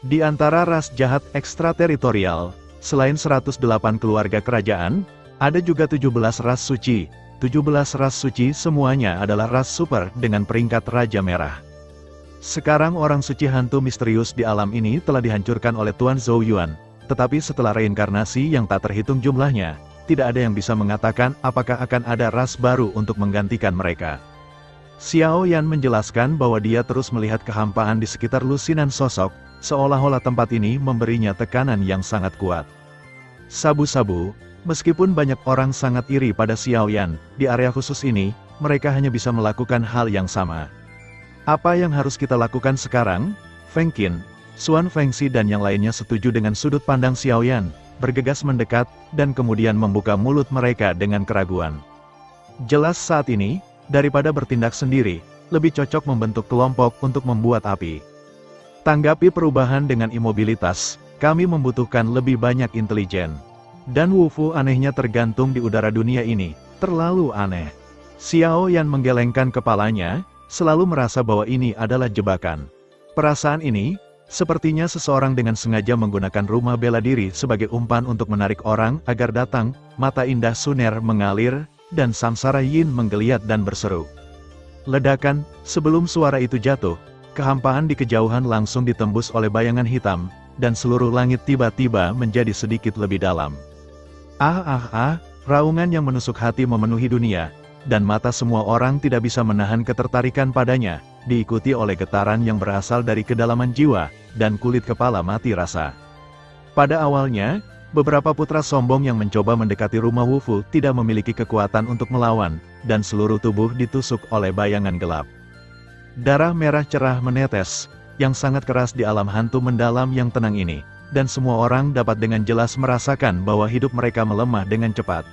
Speaker 1: Di antara ras jahat ekstrateritorial, selain 108 keluarga kerajaan, ada juga 17 ras suci. 17 ras suci semuanya adalah ras super dengan peringkat Raja Merah. Sekarang orang suci hantu misterius di alam ini telah dihancurkan oleh Tuan Zhou Yuan. Tetapi setelah reinkarnasi yang tak terhitung jumlahnya, tidak ada yang bisa mengatakan apakah akan ada ras baru untuk menggantikan mereka. Xiaoyan menjelaskan bahwa dia terus melihat kehampaan di sekitar lusinan sosok, seolah-olah tempat ini memberinya tekanan yang sangat kuat. Sabu-sabu, meskipun banyak orang sangat iri pada Xiaoyan, di area khusus ini, mereka hanya bisa melakukan hal yang sama. Apa yang harus kita lakukan sekarang? Feng Qin, Xuan Fengxi dan yang lainnya setuju dengan sudut pandang Xiaoyan, bergegas mendekat, dan kemudian membuka mulut mereka dengan keraguan. Jelas saat ini, daripada bertindak sendiri, lebih cocok membentuk kelompok untuk membuat api. Tanggapi perubahan dengan imobilitas, kami membutuhkan lebih banyak intelijen. Dan Wufu anehnya tergantung di udara dunia ini, terlalu aneh. Xiaoyan menggelengkan kepalanya, selalu merasa bahwa ini adalah jebakan. Perasaan ini, sepertinya seseorang dengan sengaja menggunakan rumah bela diri sebagai umpan untuk menarik orang agar datang, mata indah Suner mengalir, dan Samsara Yin menggeliat dan berseru. Ledakan, sebelum suara itu jatuh, kehampaan di kejauhan langsung ditembus oleh bayangan hitam, dan seluruh langit tiba-tiba menjadi sedikit lebih dalam. Raungan yang menusuk hati memenuhi dunia, dan mata semua orang tidak bisa menahan ketertarikan padanya, diikuti oleh getaran yang berasal dari kedalaman jiwa, dan kulit kepala mati rasa. Pada awalnya, beberapa putra sombong yang mencoba mendekati rumah Wufu tidak memiliki kekuatan untuk melawan, dan seluruh tubuh ditusuk oleh bayangan gelap. Darah merah cerah menetes, yang sangat keras di alam hantu mendalam yang tenang ini. Dan semua orang dapat dengan jelas merasakan bahwa hidup mereka melemah dengan cepat.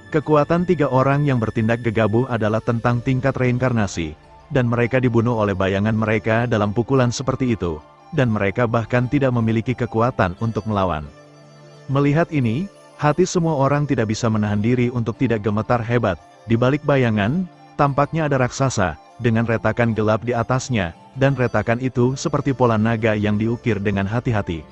Speaker 1: Kekuatan 3 orang yang bertindak gegabah adalah tentang tingkat reinkarnasi, dan mereka dibunuh oleh bayangan mereka dalam pukulan seperti itu, dan mereka bahkan tidak memiliki kekuatan untuk melawan. Melihat ini, hati semua orang tidak bisa menahan diri untuk tidak gemetar hebat. Di balik bayangan, tampaknya ada raksasa, dengan retakan gelap di atasnya, dan retakan itu seperti pola naga yang diukir dengan hati-hati.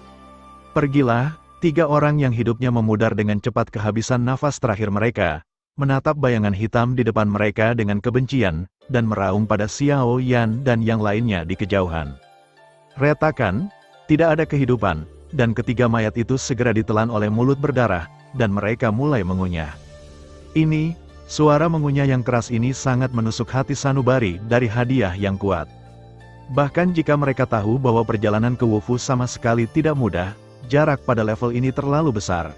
Speaker 1: Pergilah, 3 orang yang hidupnya memudar dengan cepat kehabisan nafas terakhir mereka, menatap bayangan hitam di depan mereka dengan kebencian, dan meraung pada Xiaoyan dan yang lainnya di kejauhan. Retakan, tidak ada kehidupan, dan ketiga mayat itu segera ditelan oleh mulut berdarah, dan mereka mulai mengunyah. Ini, suara mengunyah yang keras ini sangat menusuk hati sanubari dari hadiah yang kuat. Bahkan jika mereka tahu bahwa perjalanan ke Wufu sama sekali tidak mudah, jarak pada level ini terlalu besar.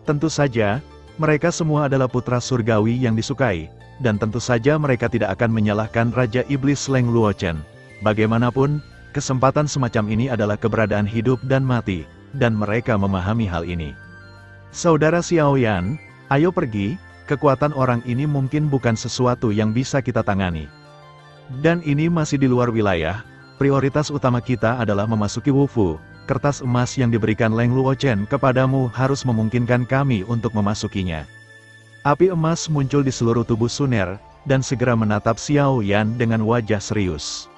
Speaker 1: Tentu saja, mereka semua adalah putra surgawi yang disukai, dan tentu saja mereka tidak akan menyalahkan Raja Iblis Leng Luochen. Bagaimanapun, kesempatan semacam ini adalah keberadaan hidup dan mati, dan mereka memahami hal ini. Saudara Xiaoyan, ayo pergi, kekuatan orang ini mungkin bukan sesuatu yang bisa kita tangani. Dan ini masih di luar wilayah, prioritas utama kita adalah memasuki Wufu. kertas emas yang diberikan Leng Luochen kepadamu harus memungkinkan kami untuk memasukinya. Api emas muncul di seluruh tubuh Suner, dan segera menatap Xiao Yan dengan wajah serius.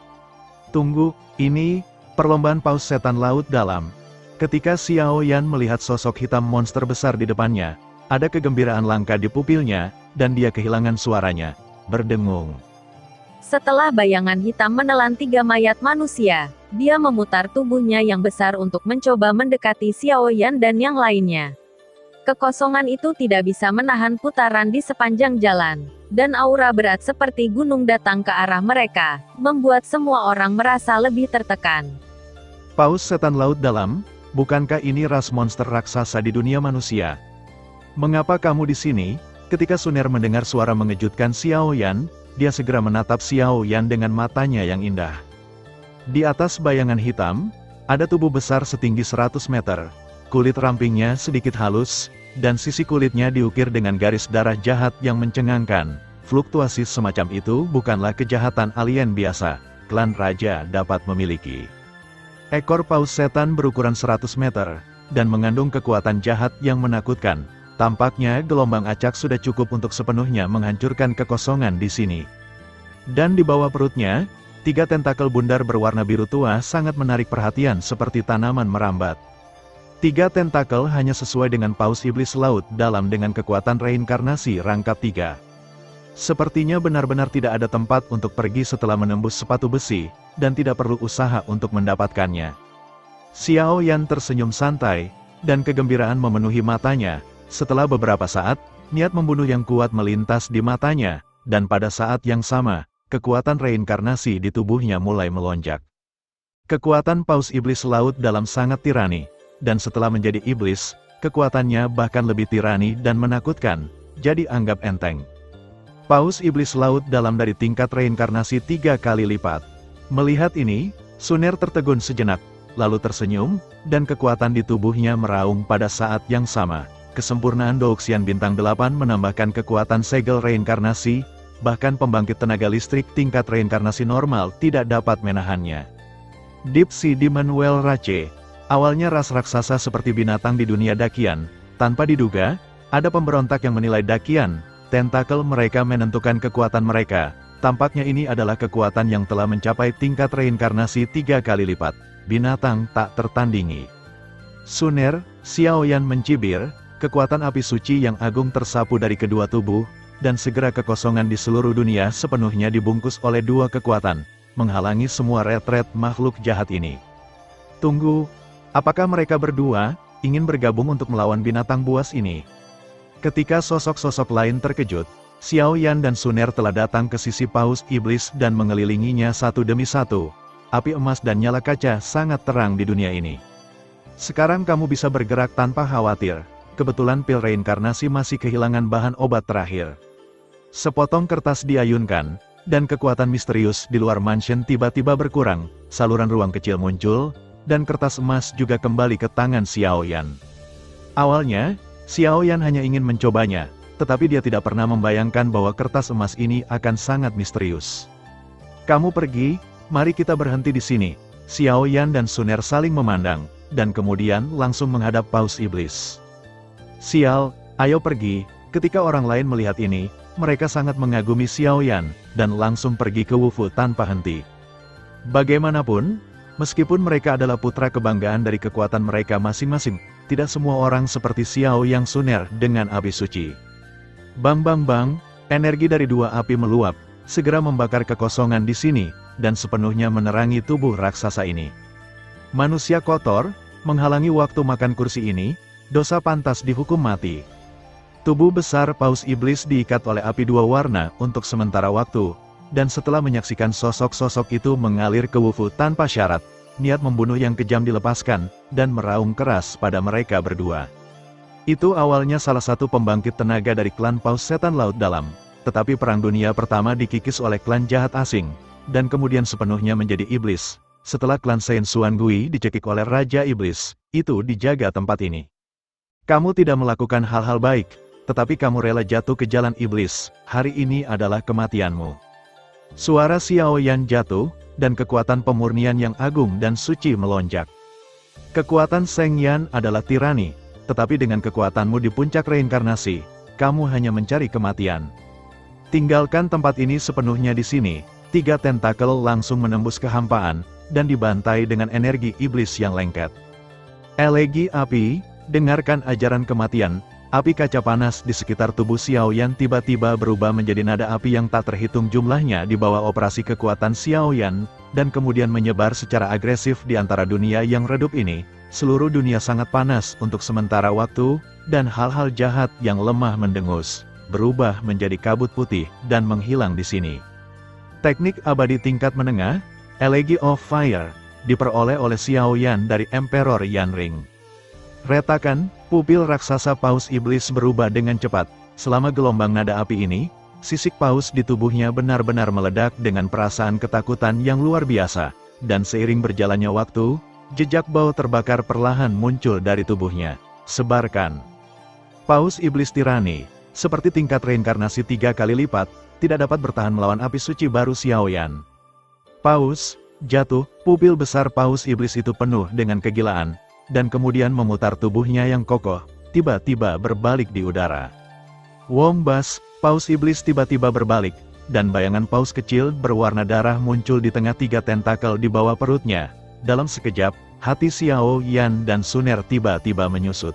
Speaker 1: Tunggu, ini, perlombaan paus setan laut dalam. Ketika Xiao Yan melihat sosok hitam monster besar di depannya, ada kegembiraan langka di pupilnya, dan dia kehilangan suaranya, berdengung.
Speaker 2: Setelah bayangan hitam menelan 3 mayat manusia, dia memutar tubuhnya yang besar untuk mencoba mendekati Xiao Yan dan yang lainnya. Kekosongan itu tidak bisa menahan putaran di sepanjang jalan, dan aura berat seperti gunung datang ke arah mereka, membuat semua orang merasa lebih tertekan.
Speaker 1: Paus setan laut dalam, bukankah ini ras monster raksasa di dunia manusia? Mengapa kamu di sini? Ketika Suner mendengar suara mengejutkan Xiao Yan, dia segera menatap Xiao Yan dengan matanya yang indah. Di atas bayangan hitam, ada tubuh besar setinggi 100 meter. Kulit rampingnya sedikit halus, dan sisi kulitnya diukir dengan garis darah jahat yang mencengangkan. Fluktuasi semacam itu bukanlah kejahatan alien biasa, klan raja dapat memiliki. Ekor paus setan berukuran 100 meter, dan mengandung kekuatan jahat yang menakutkan. Tampaknya gelombang acak sudah cukup untuk sepenuhnya menghancurkan kekosongan di sini. Dan di bawah perutnya, 3 tentakel bundar berwarna biru tua sangat menarik perhatian seperti tanaman merambat. 3 tentakel hanya sesuai dengan paus iblis laut dalam dengan kekuatan reinkarnasi rangkap 3. Sepertinya benar-benar tidak ada tempat untuk pergi setelah menembus sepatu besi, dan tidak perlu usaha untuk mendapatkannya. Xiao Yan tersenyum santai, dan kegembiraan memenuhi matanya. Setelah beberapa saat, niat membunuh yang kuat melintas di matanya, dan pada saat yang sama, kekuatan reinkarnasi di tubuhnya mulai melonjak. Kekuatan paus iblis laut dalam sangat tirani, dan setelah menjadi iblis, kekuatannya bahkan lebih tirani dan menakutkan, jadi anggap enteng. Paus iblis laut dalam dari tingkat reinkarnasi 3 kali lipat. Melihat ini, Suner tertegun sejenak, lalu tersenyum, dan kekuatan di tubuhnya meraung pada saat yang sama. Kesempurnaan Douxian Bintang 8 menambahkan kekuatan segel reinkarnasi, bahkan pembangkit tenaga listrik tingkat reinkarnasi normal tidak dapat menahannya. Deep Sea Demon Well Rache, awalnya ras raksasa seperti binatang di dunia Dakian, tanpa diduga, ada pemberontak yang menilai Dakian, tentakel mereka menentukan kekuatan mereka. Tampaknya ini adalah kekuatan yang telah mencapai tingkat reinkarnasi 3 kali lipat, binatang tak tertandingi. Suner, Xiao Yan mencibir, kekuatan api suci yang agung tersapu dari kedua tubuh, dan segera kekosongan di seluruh dunia sepenuhnya dibungkus oleh 2 kekuatan, menghalangi semua retret makhluk jahat ini. Tunggu, apakah mereka berdua ingin bergabung untuk melawan binatang buas ini? Ketika sosok-sosok lain terkejut, Xiao Yan dan Suner telah datang ke sisi paus iblis dan mengelilinginya satu demi satu. Api emas dan nyala kaca sangat terang di dunia ini. Sekarang kamu bisa bergerak tanpa khawatir. Kebetulan pil reinkarnasi masih kehilangan bahan obat terakhir. Sepotong kertas diayunkan, dan kekuatan misterius di luar mansion tiba-tiba berkurang, saluran ruang kecil muncul, dan kertas emas juga kembali ke tangan Xiao Yan. Awalnya, Xiao Yan hanya ingin mencobanya, tetapi dia tidak pernah membayangkan bahwa kertas emas ini akan sangat misterius. Kamu pergi, mari kita berhenti di sini. Xiao Yan dan Suner saling memandang, dan kemudian langsung menghadap paus iblis. Sial, ayo pergi. Ketika orang lain melihat ini, mereka sangat mengagumi Xiao Yan, dan langsung pergi ke Wufu tanpa henti. Bagaimanapun, meskipun mereka adalah putra kebanggaan dari kekuatan mereka masing-masing, tidak semua orang seperti Xiao Yang Suner dengan api suci. Bang bang bang, energi dari 2 api meluap, segera membakar kekosongan di sini, dan sepenuhnya menerangi tubuh raksasa ini. Manusia kotor, menghalangi waktu makan kursi ini, dosa pantas dihukum mati. Tubuh besar paus iblis diikat oleh api 2 warna untuk sementara waktu, dan setelah menyaksikan sosok-sosok itu mengalir ke Wufu tanpa syarat, niat membunuh yang kejam dilepaskan, dan meraung keras pada mereka berdua. Itu awalnya salah satu pembangkit tenaga dari klan paus setan laut dalam, tetapi Perang Dunia Pertama dikikis oleh klan jahat asing, dan kemudian sepenuhnya menjadi iblis. Setelah klan Shen Xuangui dicekik oleh Raja Iblis, itu dijaga tempat ini. Kamu tidak melakukan hal-hal baik, tetapi kamu rela jatuh ke jalan iblis. Hari ini adalah kematianmu. Suara Xiao Yan jatuh, dan kekuatan pemurnian yang agung dan suci melonjak. Kekuatan Sheng Yan adalah tirani, tetapi dengan kekuatanmu di puncak reinkarnasi, kamu hanya mencari kematian. Tinggalkan tempat ini sepenuhnya di sini. 3 tentakel langsung menembus kehampaan, dan dibantai dengan energi iblis yang lengket. Elegi api, dengarkan ajaran kematian. Api kaca panas di sekitar tubuh Xiao Yan tiba-tiba berubah menjadi nada api yang tak terhitung jumlahnya di bawah operasi kekuatan Xiao Yan, dan kemudian menyebar secara agresif di antara dunia yang redup ini. Seluruh dunia sangat panas untuk sementara waktu, dan hal-hal jahat yang lemah mendengus, berubah menjadi kabut putih, dan menghilang di sini. Teknik abadi tingkat menengah, Elegy of Fire, diperoleh oleh Xiao Yan dari Emperor Yanring. Retakan, pupil raksasa paus iblis berubah dengan cepat. Selama gelombang nada api ini, sisik paus di tubuhnya benar-benar meledak dengan perasaan ketakutan yang luar biasa, dan seiring berjalannya waktu, jejak bau terbakar perlahan muncul dari tubuhnya. Sebarkan. Paus iblis tirani, seperti tingkat reinkarnasi 3 kali lipat, tidak dapat bertahan melawan api suci baru Xiao Yan. Paus, jatuh, pupil besar paus iblis itu penuh dengan kegilaan, dan kemudian memutar tubuhnya yang kokoh, tiba-tiba berbalik di udara. Wombas, paus iblis tiba-tiba berbalik, dan bayangan paus kecil berwarna darah muncul di tengah 3 tentakel di bawah perutnya. Dalam sekejap, hati Xiao Yan dan Suner tiba-tiba menyusut.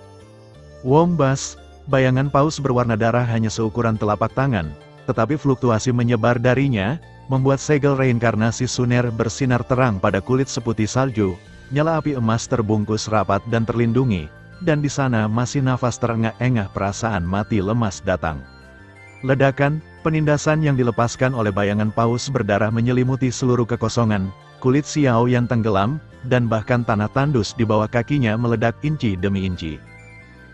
Speaker 1: Wombas, bayangan paus berwarna darah hanya seukuran telapak tangan, tetapi fluktuasi menyebar darinya, membuat segel reinkarnasi Suner bersinar terang pada kulit seputih salju. Nyala api emas terbungkus rapat dan terlindungi, dan di sana masih nafas terengah-engah perasaan mati lemas datang. Ledakan, penindasan yang dilepaskan oleh bayangan paus berdarah menyelimuti seluruh kekosongan, kulit Xiao Yan tenggelam, dan bahkan tanah tandus di bawah kakinya meledak inci demi inci.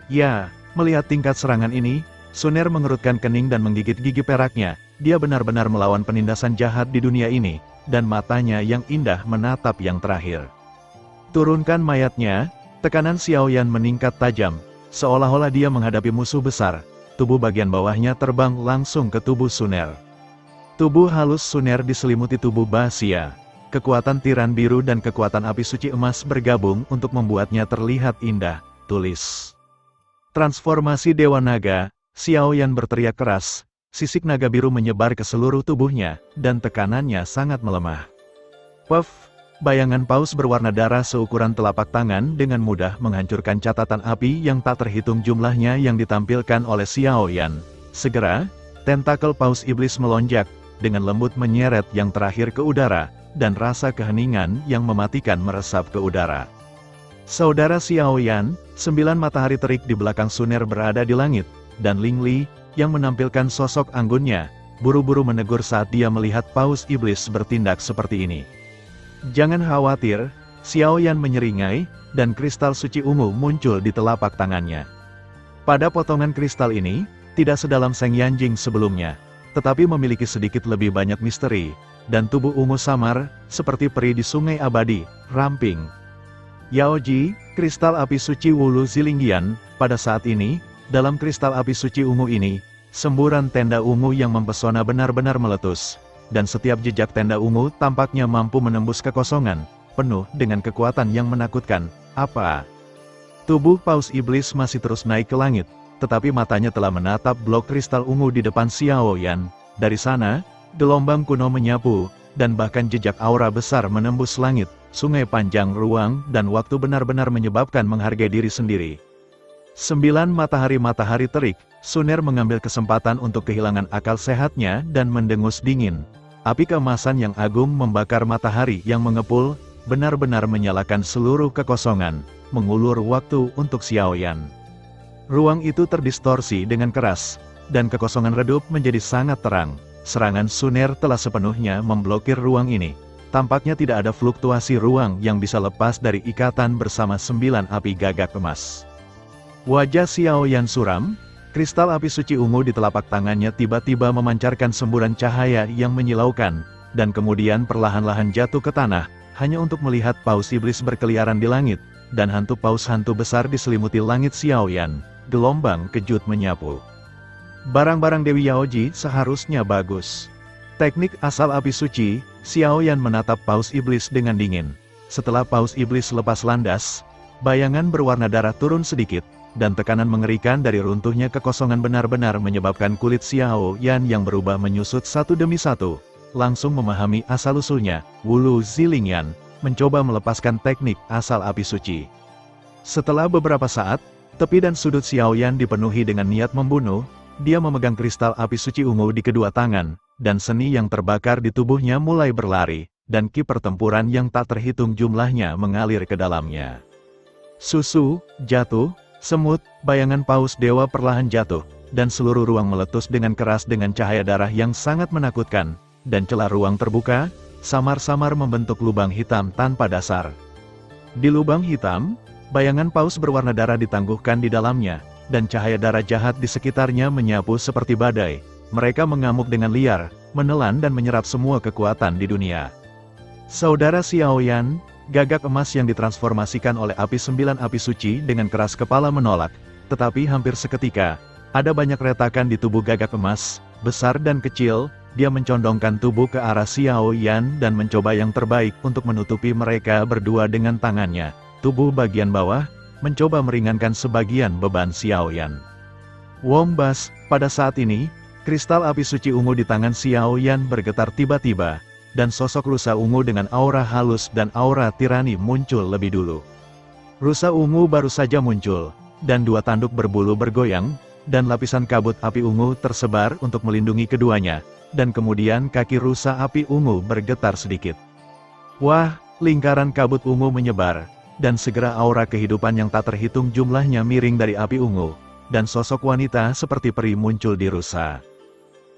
Speaker 1: Ya, melihat tingkat serangan ini, Suner mengerutkan kening dan menggigit gigi peraknya. Dia benar-benar melawan penindasan jahat di dunia ini, dan matanya yang indah menatap yang terakhir. Turunkan mayatnya. Tekanan Xiao Yan meningkat tajam, seolah-olah dia menghadapi musuh besar. Tubuh bagian bawahnya terbang langsung ke tubuh Suner. Tubuh halus Suner diselimuti tubuh Baxia. Kekuatan tiran biru dan kekuatan api suci emas bergabung untuk membuatnya terlihat indah. Tulis. Transformasi Dewa Naga. Xiao Yan berteriak keras, sisik naga biru menyebar ke seluruh tubuhnya, dan tekanannya sangat melemah. Puff, bayangan paus berwarna darah seukuran telapak tangan dengan mudah menghancurkan catatan api yang tak terhitung jumlahnya yang ditampilkan oleh Xiao Yan. Segera, tentakel paus iblis melonjak, dengan lembut menyeret yang terakhir ke udara, dan rasa keheningan yang mematikan meresap ke udara. Saudara Xiao Yan, 9 matahari terik di belakang Suner berada di langit, dan Ling Li, yang menampilkan sosok anggunnya, buru-buru menegur saat dia melihat paus iblis bertindak seperti ini. Jangan khawatir, Xiao Yan menyeringai, dan kristal suci ungu muncul di telapak tangannya. Pada potongan kristal ini, tidak sedalam Sheng Yanjing sebelumnya, tetapi memiliki sedikit lebih banyak misteri, dan tubuh ungu samar, seperti peri di sungai abadi, ramping. Yaoji, kristal api suci Wulu Zilinggian, pada saat ini, dalam kristal api suci ungu ini, semburan tenda ungu yang mempesona benar-benar meletus, dan setiap jejak tenda ungu tampaknya mampu menembus kekosongan, penuh dengan kekuatan yang menakutkan. Apa? Tubuh paus iblis masih terus naik ke langit, tetapi matanya telah menatap blok kristal ungu di depan Xiao Yan. Dari sana, gelombang kuno menyapu, dan bahkan jejak aura besar menembus langit, sungai panjang ruang dan waktu benar-benar menyebabkan menghargai diri sendiri. 9 matahari terik, Suner mengambil kesempatan untuk kehilangan akal sehatnya dan mendengus dingin. Api keemasan yang agung membakar matahari yang mengepul, benar-benar menyalakan seluruh kekosongan, mengulur waktu untuk Xiao Yan. Ruang itu terdistorsi dengan keras, dan kekosongan redup menjadi sangat terang. Serangan Suner telah sepenuhnya memblokir ruang ini. Tampaknya tidak ada fluktuasi ruang yang bisa lepas dari ikatan bersama 9 api gagak emas. Wajah Xiao Yan suram, kristal api suci ungu di telapak tangannya tiba-tiba memancarkan semburan cahaya yang menyilaukan, dan kemudian perlahan-lahan jatuh ke tanah, hanya untuk melihat paus iblis berkeliaran di langit, dan hantu paus hantu besar diselimuti langit Xiao Yan. Gelombang kejut menyapu. Barang-barang Dewi Yaoji seharusnya bagus. Teknik asal api suci, Xiao Yan menatap paus iblis dengan dingin. Setelah paus iblis lepas landas, Bayangan berwarna darah turun sedikit, dan tekanan mengerikan dari runtuhnya kekosongan benar-benar menyebabkan kulit Xiao Yan yang berubah menyusut satu demi satu. Langsung memahami asal-usulnya, Wulu Zilingyan mencoba melepaskan teknik asal api suci. Setelah beberapa saat, tepi dan sudut Xiao Yan dipenuhi dengan niat membunuh, dia memegang kristal api suci ungu di kedua tangan, dan seni yang terbakar di tubuhnya mulai berlari, dan ki pertempuran yang tak terhitung jumlahnya mengalir ke dalamnya. Susu, jatuh, semut, bayangan paus dewa perlahan jatuh, dan seluruh ruang meletus dengan keras dengan cahaya darah yang sangat menakutkan, dan celah ruang terbuka, samar-samar membentuk lubang hitam tanpa dasar. Di lubang hitam, bayangan paus berwarna darah ditangguhkan di dalamnya, dan cahaya darah jahat di sekitarnya menyapu seperti badai. Mereka mengamuk dengan liar, menelan dan menyerap semua kekuatan di dunia. Saudara Xiao Yan, gagak emas yang ditransformasikan oleh api 9 api suci dengan keras kepala menolak, tetapi hampir seketika, ada banyak retakan di tubuh gagak emas, besar dan kecil. Dia mencondongkan tubuh ke arah Xiao Yan dan mencoba yang terbaik untuk menutupi mereka berdua dengan tangannya. Tubuh bagian bawah, mencoba meringankan sebagian beban Xiao Yan. Wombas, pada saat ini, kristal api suci ungu di tangan Xiao Yan bergetar tiba-tiba, dan sosok rusa ungu dengan aura halus dan aura tirani muncul lebih dulu. Rusa ungu baru saja muncul, dan dua tanduk berbulu bergoyang, dan lapisan kabut api ungu tersebar untuk melindungi keduanya. Dan kemudian kaki rusa api ungu bergetar sedikit. Wah, lingkaran kabut ungu menyebar, dan segera aura kehidupan yang tak terhitung jumlahnya miring dari api ungu, dan sosok wanita seperti peri muncul di rusa.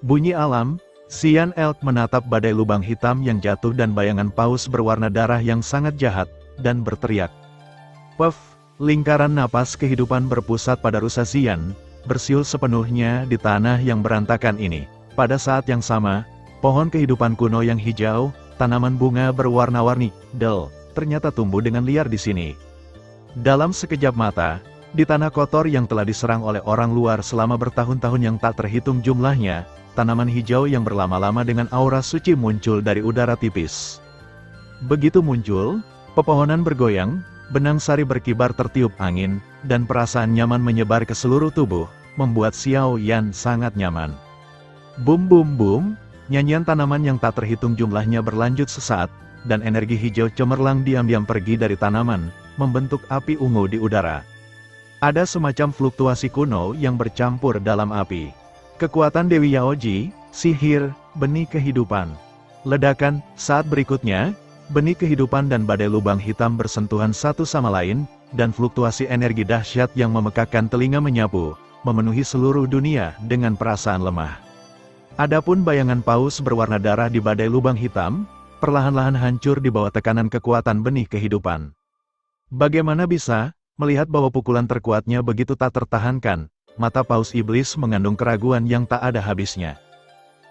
Speaker 1: Bunyi alam, Xian Elk menatap badai lubang hitam yang jatuh dan bayangan paus berwarna darah yang sangat jahat, dan berteriak. Puff, lingkaran napas kehidupan berpusat pada rusa Xian, bersiul sepenuhnya di tanah yang berantakan ini. Pada saat yang sama, pohon kehidupan kuno yang hijau, tanaman bunga berwarna-warni, ternyata tumbuh dengan liar di sini. Dalam sekejap mata, di tanah kotor yang telah diserang oleh orang luar selama bertahun-tahun yang tak terhitung jumlahnya, tanaman hijau yang berlama-lama dengan aura suci muncul dari udara tipis. Begitu muncul, pepohonan bergoyang, benang sari berkibar tertiup angin, dan perasaan nyaman menyebar ke seluruh tubuh, membuat Xiao Yan sangat nyaman. Bum bum bum, nyanyian tanaman yang tak terhitung jumlahnya berlanjut sesaat, dan energi hijau cemerlang diam-diam pergi dari tanaman, membentuk api ungu di udara. Ada semacam fluktuasi kuno yang bercampur dalam api. Kekuatan Dewi Yaoji, sihir, benih kehidupan. Ledakan, saat berikutnya, benih kehidupan dan badai lubang hitam bersentuhan satu sama lain, dan fluktuasi energi dahsyat yang memekakkan telinga menyapu, memenuhi seluruh dunia dengan perasaan lemah. Adapun bayangan paus berwarna darah di badai lubang hitam, perlahan-lahan hancur di bawah tekanan kekuatan benih kehidupan. Bagaimana bisa, melihat bahwa pukulan terkuatnya begitu tak tertahankan, mata paus iblis mengandung keraguan yang tak ada habisnya.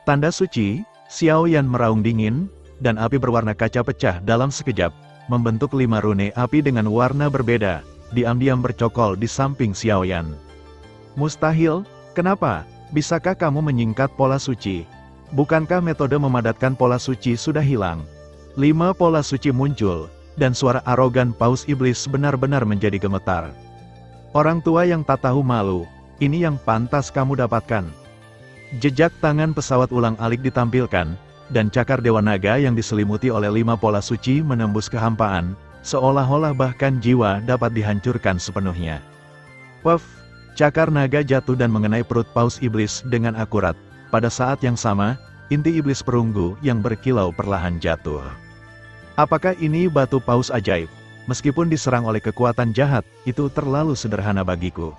Speaker 1: Tanda suci, Xiao Yan meraung dingin, dan api berwarna kaca pecah dalam sekejap, membentuk 5 rune api dengan warna berbeda, diam-diam bercokol di samping Xiao Yan. Mustahil, kenapa? Bisakah kamu menyingkat pola suci? Bukankah metode memadatkan pola suci sudah hilang? 5 pola suci muncul, dan suara arogan paus iblis benar-benar menjadi gemetar. Orang tua yang tak tahu malu, ini yang pantas kamu dapatkan. Jejak tangan pesawat ulang-alik ditampilkan, dan cakar Dewa Naga yang diselimuti oleh 5 pola suci menembus kehampaan, seolah-olah bahkan jiwa dapat dihancurkan sepenuhnya. Puff! Cakar naga jatuh dan mengenai perut paus iblis dengan akurat. Pada saat yang sama, inti iblis perunggu yang berkilau perlahan jatuh. Apakah ini batu paus ajaib? Meskipun diserang oleh kekuatan jahat, itu terlalu sederhana bagiku.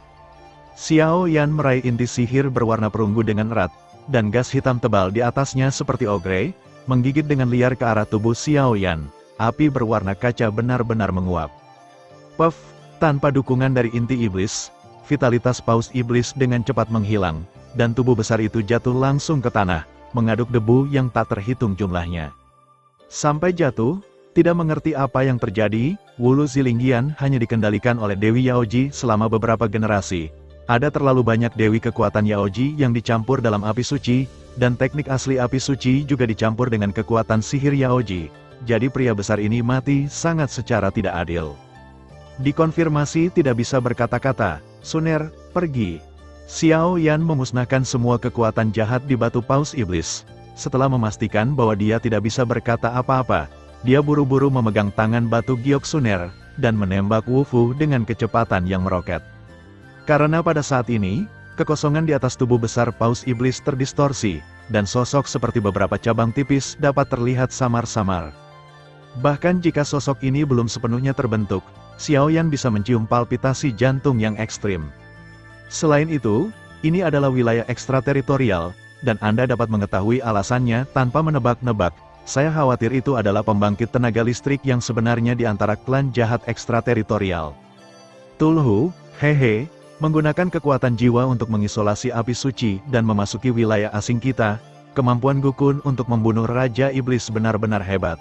Speaker 1: Xiao Yan meraih inti sihir berwarna perunggu dengan erat, dan gas hitam tebal di atasnya seperti ogre, menggigit dengan liar ke arah tubuh Xiao Yan. Api berwarna kaca benar-benar menguap. Puff! Tanpa dukungan dari inti iblis, vitalitas paus iblis dengan cepat menghilang, dan tubuh besar itu jatuh langsung ke tanah, mengaduk debu yang tak terhitung jumlahnya. Sampai jatuh, tidak mengerti apa yang terjadi, Wulu Zilingyan hanya dikendalikan oleh Dewi Yaoji selama beberapa generasi. Ada terlalu banyak Dewi kekuatan Yaoji yang dicampur dalam api suci, dan teknik asli api suci juga dicampur dengan kekuatan sihir Yaoji. Jadi pria besar ini mati sangat secara tidak adil. Dikonfirmasi tidak bisa berkata-kata, Suner, pergi. Xiao Yan memusnahkan semua kekuatan jahat di batu paus iblis. Setelah memastikan bahwa dia tidak bisa berkata apa-apa, dia buru-buru memegang tangan batu giok Suner, dan menembak Wu Fu dengan kecepatan yang meroket. Karena pada saat ini, kekosongan di atas tubuh besar paus iblis terdistorsi, dan sosok seperti beberapa cabang tipis dapat terlihat samar-samar. Bahkan jika sosok ini belum sepenuhnya terbentuk, Xiao Yan bisa mencium palpitasi jantung yang ekstrim. Selain itu, ini adalah wilayah ekstrateritorial, dan Anda dapat mengetahui alasannya tanpa menebak-nebak. Saya khawatir itu adalah pembangkit tenaga listrik yang sebenarnya di antara klan jahat ekstrateritorial. Tulhu, hehe, menggunakan kekuatan jiwa untuk mengisolasi api suci dan memasuki wilayah asing kita, kemampuan Gukun untuk membunuh Raja Iblis benar-benar hebat.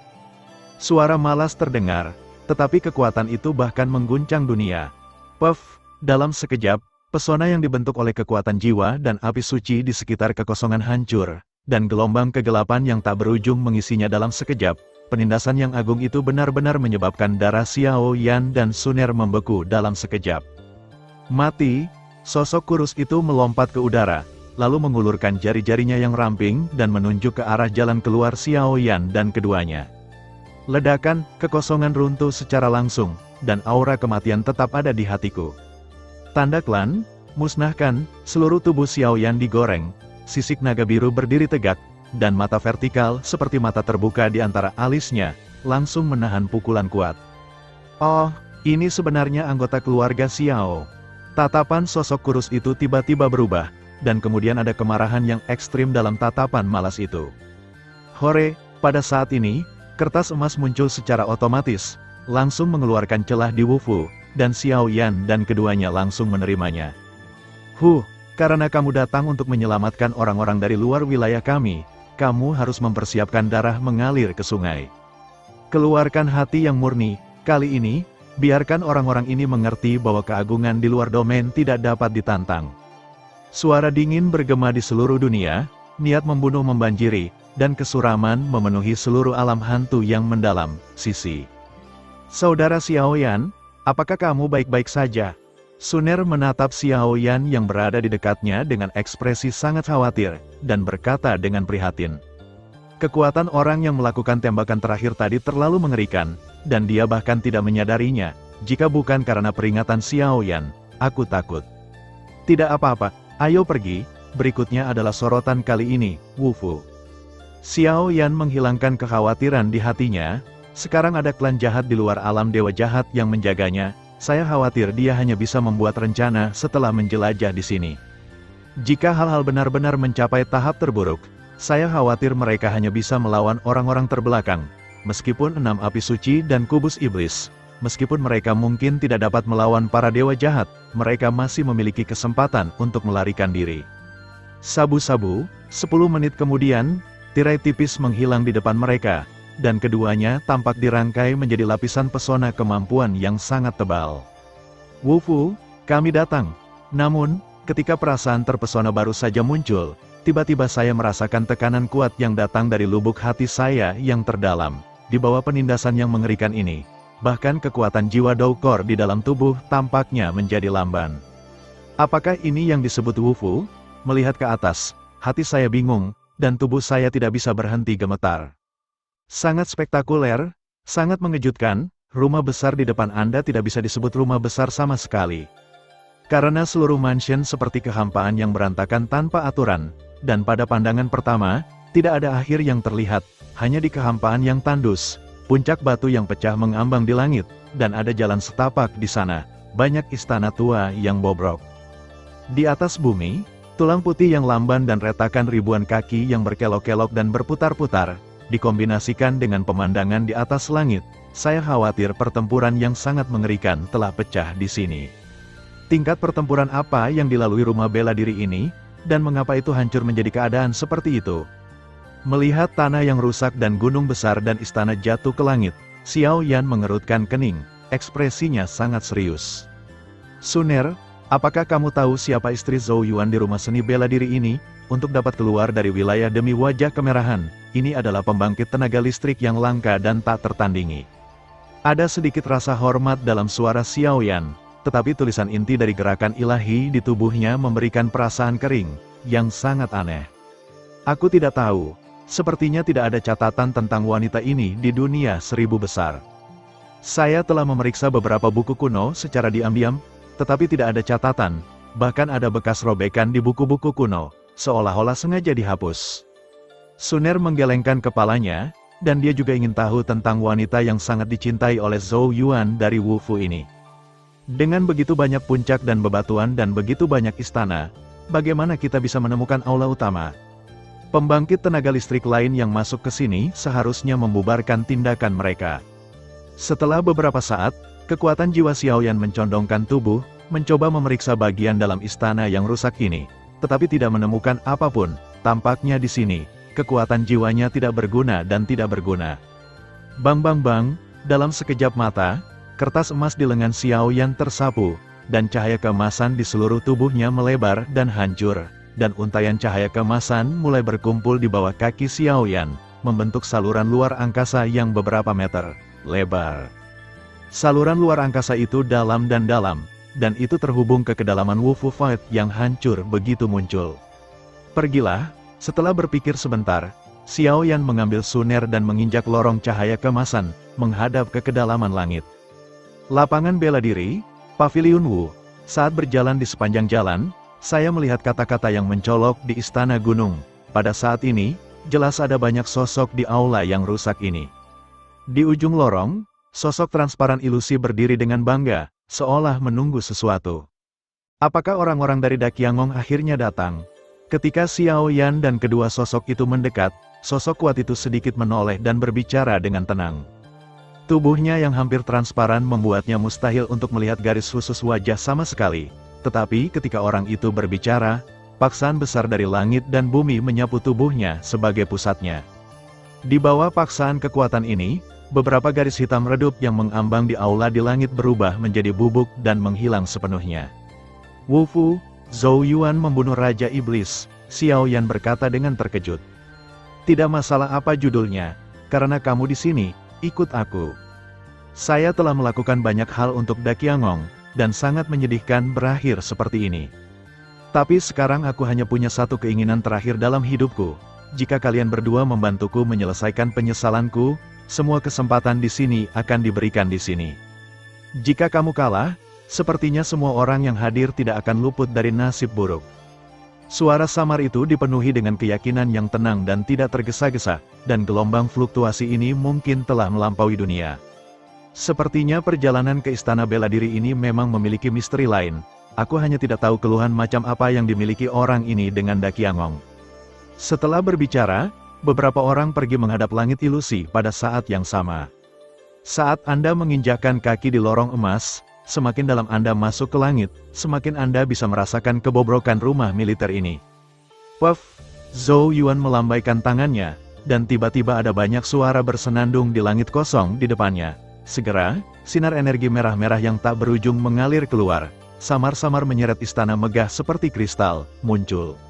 Speaker 1: Suara malas terdengar, tetapi kekuatan itu bahkan mengguncang dunia. Puff, dalam sekejap, pesona yang dibentuk oleh kekuatan jiwa dan api suci di sekitar kekosongan hancur, dan gelombang kegelapan yang tak berujung mengisinya dalam sekejap. Penindasan yang agung itu benar-benar menyebabkan darah Xiao Yan dan Suner membeku dalam sekejap. Mati, sosok kurus itu melompat ke udara, lalu mengulurkan jari-jarinya yang ramping dan menunjuk ke arah jalan keluar Xiao Yan dan keduanya. Ledakan, kekosongan runtuh secara langsung, dan aura kematian tetap ada di hatiku. Tanda klan, musnahkan, seluruh tubuh Xiao Yan digoreng, sisik naga biru berdiri tegak, dan mata vertikal seperti mata terbuka di antara alisnya, langsung menahan pukulan kuat. Oh, ini sebenarnya anggota keluarga Xiao. Tatapan sosok kurus itu tiba-tiba berubah, dan kemudian ada kemarahan yang ekstrim dalam tatapan malas itu. Hore, pada saat ini, kertas emas muncul secara otomatis, langsung mengeluarkan celah di Wu Fu, dan Xiao Yan dan keduanya langsung menerimanya. Karena kamu datang untuk menyelamatkan orang-orang dari luar wilayah kami, kamu harus mempersiapkan darah mengalir ke sungai. Keluarkan hati yang murni, kali ini, biarkan orang-orang ini mengerti bahwa keagungan di luar domain tidak dapat ditantang. Suara dingin bergema di seluruh dunia, niat membunuh membanjiri, dan kesuraman memenuhi seluruh alam hantu yang mendalam. Sisi. Saudara Xiao Yan, apakah kamu baik-baik saja? Suner menatap Xiao Yan yang berada di dekatnya dengan ekspresi sangat khawatir, dan berkata dengan prihatin. Kekuatan orang yang melakukan tembakan terakhir tadi terlalu mengerikan, dan dia bahkan tidak menyadarinya. Jika bukan karena peringatan Xiao Yan, aku takut. Tidak apa-apa, ayo pergi. Berikutnya adalah sorotan kali ini, Wu Fu. Xiao Yan menghilangkan kekhawatiran di hatinya. Sekarang ada klan jahat di luar alam dewa jahat yang menjaganya. Saya khawatir dia hanya bisa membuat rencana setelah menjelajah di sini. Jika hal-hal benar-benar mencapai tahap terburuk, saya khawatir mereka hanya bisa melawan orang-orang terbelakang. Meskipun 6 api suci dan kubus iblis, meskipun mereka mungkin tidak dapat melawan para dewa jahat, mereka masih memiliki kesempatan untuk melarikan diri. Sabu-sabu, 10 menit kemudian, tirai tipis menghilang di depan mereka, dan keduanya tampak dirangkai menjadi lapisan pesona kemampuan yang sangat tebal. Wu Fu, kami datang. Namun, ketika perasaan terpesona baru saja muncul, tiba-tiba saya merasakan tekanan kuat yang datang dari lubuk hati saya yang terdalam. Di bawah penindasan yang mengerikan ini, bahkan kekuatan jiwa Doukor di dalam tubuh tampaknya menjadi lamban. Apakah ini yang disebut Wu Fu? Melihat ke atas, hati saya bingung, dan tubuh saya tidak bisa berhenti gemetar. Sangat spektakuler, sangat mengejutkan, rumah besar di depan Anda tidak bisa disebut rumah besar sama sekali. Karena seluruh mansion seperti kehampaan yang berantakan tanpa aturan, dan pada pandangan pertama, tidak ada akhir yang terlihat, hanya di kehampaan yang tandus, puncak batu yang pecah mengambang di langit, dan ada jalan setapak di sana, banyak istana tua yang bobrok. Di atas bumi, tulang putih yang lamban dan retakan ribuan kaki yang berkelok-kelok dan berputar-putar, dikombinasikan dengan pemandangan di atas langit. Saya khawatir pertempuran yang sangat mengerikan telah pecah di sini. Tingkat pertempuran apa yang dilalui rumah bela diri ini, dan mengapa itu hancur menjadi keadaan seperti itu? Melihat tanah yang rusak dan gunung besar dan istana jatuh ke langit, Xiao Yan mengerutkan kening, ekspresinya sangat serius. Suner, apakah kamu tahu siapa istri Zhou Yuan di rumah seni bela diri ini? Untuk dapat keluar dari wilayah demi wajah kemerahan, ini adalah pembangkit tenaga listrik yang langka dan tak tertandingi. Ada sedikit rasa hormat dalam suara Xiaoyan, tetapi tulisan inti dari gerakan ilahi di tubuhnya memberikan perasaan kering, yang sangat aneh. Aku tidak tahu, sepertinya tidak ada catatan tentang wanita ini di dunia 1000 besar. Saya telah memeriksa beberapa buku kuno secara diam-diam, tetapi tidak ada catatan, bahkan ada bekas robekan di buku-buku kuno, seolah-olah sengaja dihapus. Suner menggelengkan kepalanya, dan dia juga ingin tahu tentang wanita yang sangat dicintai oleh Zhou Yuan dari Wufu ini. Dengan begitu banyak puncak dan bebatuan dan begitu banyak istana, bagaimana kita bisa menemukan aula utama? Pembangkit tenaga listrik lain yang masuk ke sini seharusnya membubarkan tindakan mereka. Setelah beberapa saat, kekuatan jiwa Xiaoyan mencondongkan tubuh, mencoba memeriksa bagian dalam istana yang rusak ini, tetapi tidak menemukan apapun. Tampaknya di sini, kekuatan jiwanya tidak berguna dan tidak berguna. Bang bang bang, dalam sekejap mata, kertas emas di lengan Xiaoyan tersapu, dan cahaya keemasan di seluruh tubuhnya melebar dan hancur, dan untaian cahaya keemasan mulai berkumpul di bawah kaki Xiaoyan, membentuk saluran luar angkasa yang beberapa meter lebar. Saluran luar angkasa itu dalam, dan itu terhubung ke kedalaman Wufu Fight yang hancur begitu muncul. Pergilah. Setelah berpikir sebentar, Xiaoyan mengambil suner dan menginjak lorong cahaya keemasan, menghadap ke kedalaman langit. Lapangan bela diri, Pavilion Wu. Saat berjalan di sepanjang jalan, saya melihat kata-kata yang mencolok di istana gunung. Pada saat ini, jelas ada banyak sosok di aula yang rusak ini. Di ujung lorong, sosok transparan ilusi berdiri dengan bangga, seolah menunggu sesuatu. Apakah orang-orang dari Dakiangong akhirnya datang? Ketika Xiaoyan dan kedua sosok itu mendekat, sosok kuat itu sedikit menoleh dan berbicara dengan tenang. Tubuhnya yang hampir transparan membuatnya mustahil untuk melihat garis khusus wajah sama sekali. Tetapi ketika orang itu berbicara, paksaan besar dari langit dan bumi menyapu tubuhnya sebagai pusatnya. Di bawah paksaan kekuatan ini, beberapa garis hitam redup yang mengambang di aula di langit berubah menjadi bubuk dan menghilang sepenuhnya. Wufu, Zhou Yuan membunuh Raja Iblis, Xiaoyan berkata dengan terkejut. Tidak masalah apa judulnya, karena kamu di sini, ikut aku. Saya telah melakukan banyak hal untuk Dakiangong, dan sangat menyedihkan berakhir seperti ini. Tapi sekarang aku hanya punya satu keinginan terakhir dalam hidupku. Jika kalian berdua membantuku menyelesaikan penyesalanku, semua kesempatan di sini akan diberikan di sini. Jika kamu kalah, sepertinya semua orang yang hadir tidak akan luput dari nasib buruk. Suara samar itu dipenuhi dengan keyakinan yang tenang dan tidak tergesa-gesa, dan gelombang fluktuasi ini mungkin telah melampaui dunia. Sepertinya perjalanan ke istana bela diri ini memang memiliki misteri lain. Aku hanya tidak tahu keluhan macam apa yang dimiliki orang ini dengan Dakiangong. Setelah berbicara, beberapa orang pergi menghadap langit ilusi pada saat yang sama. Saat Anda menginjakkan kaki di lorong emas, semakin dalam Anda masuk ke langit, semakin Anda bisa merasakan kebobrokan rumah militer ini. Puff, Zhou Yuan melambaikan tangannya, dan tiba-tiba ada banyak suara bersenandung di langit kosong di depannya. Segera, sinar energi merah-merah yang tak berujung mengalir keluar, samar-samar menyeret istana megah seperti kristal, muncul.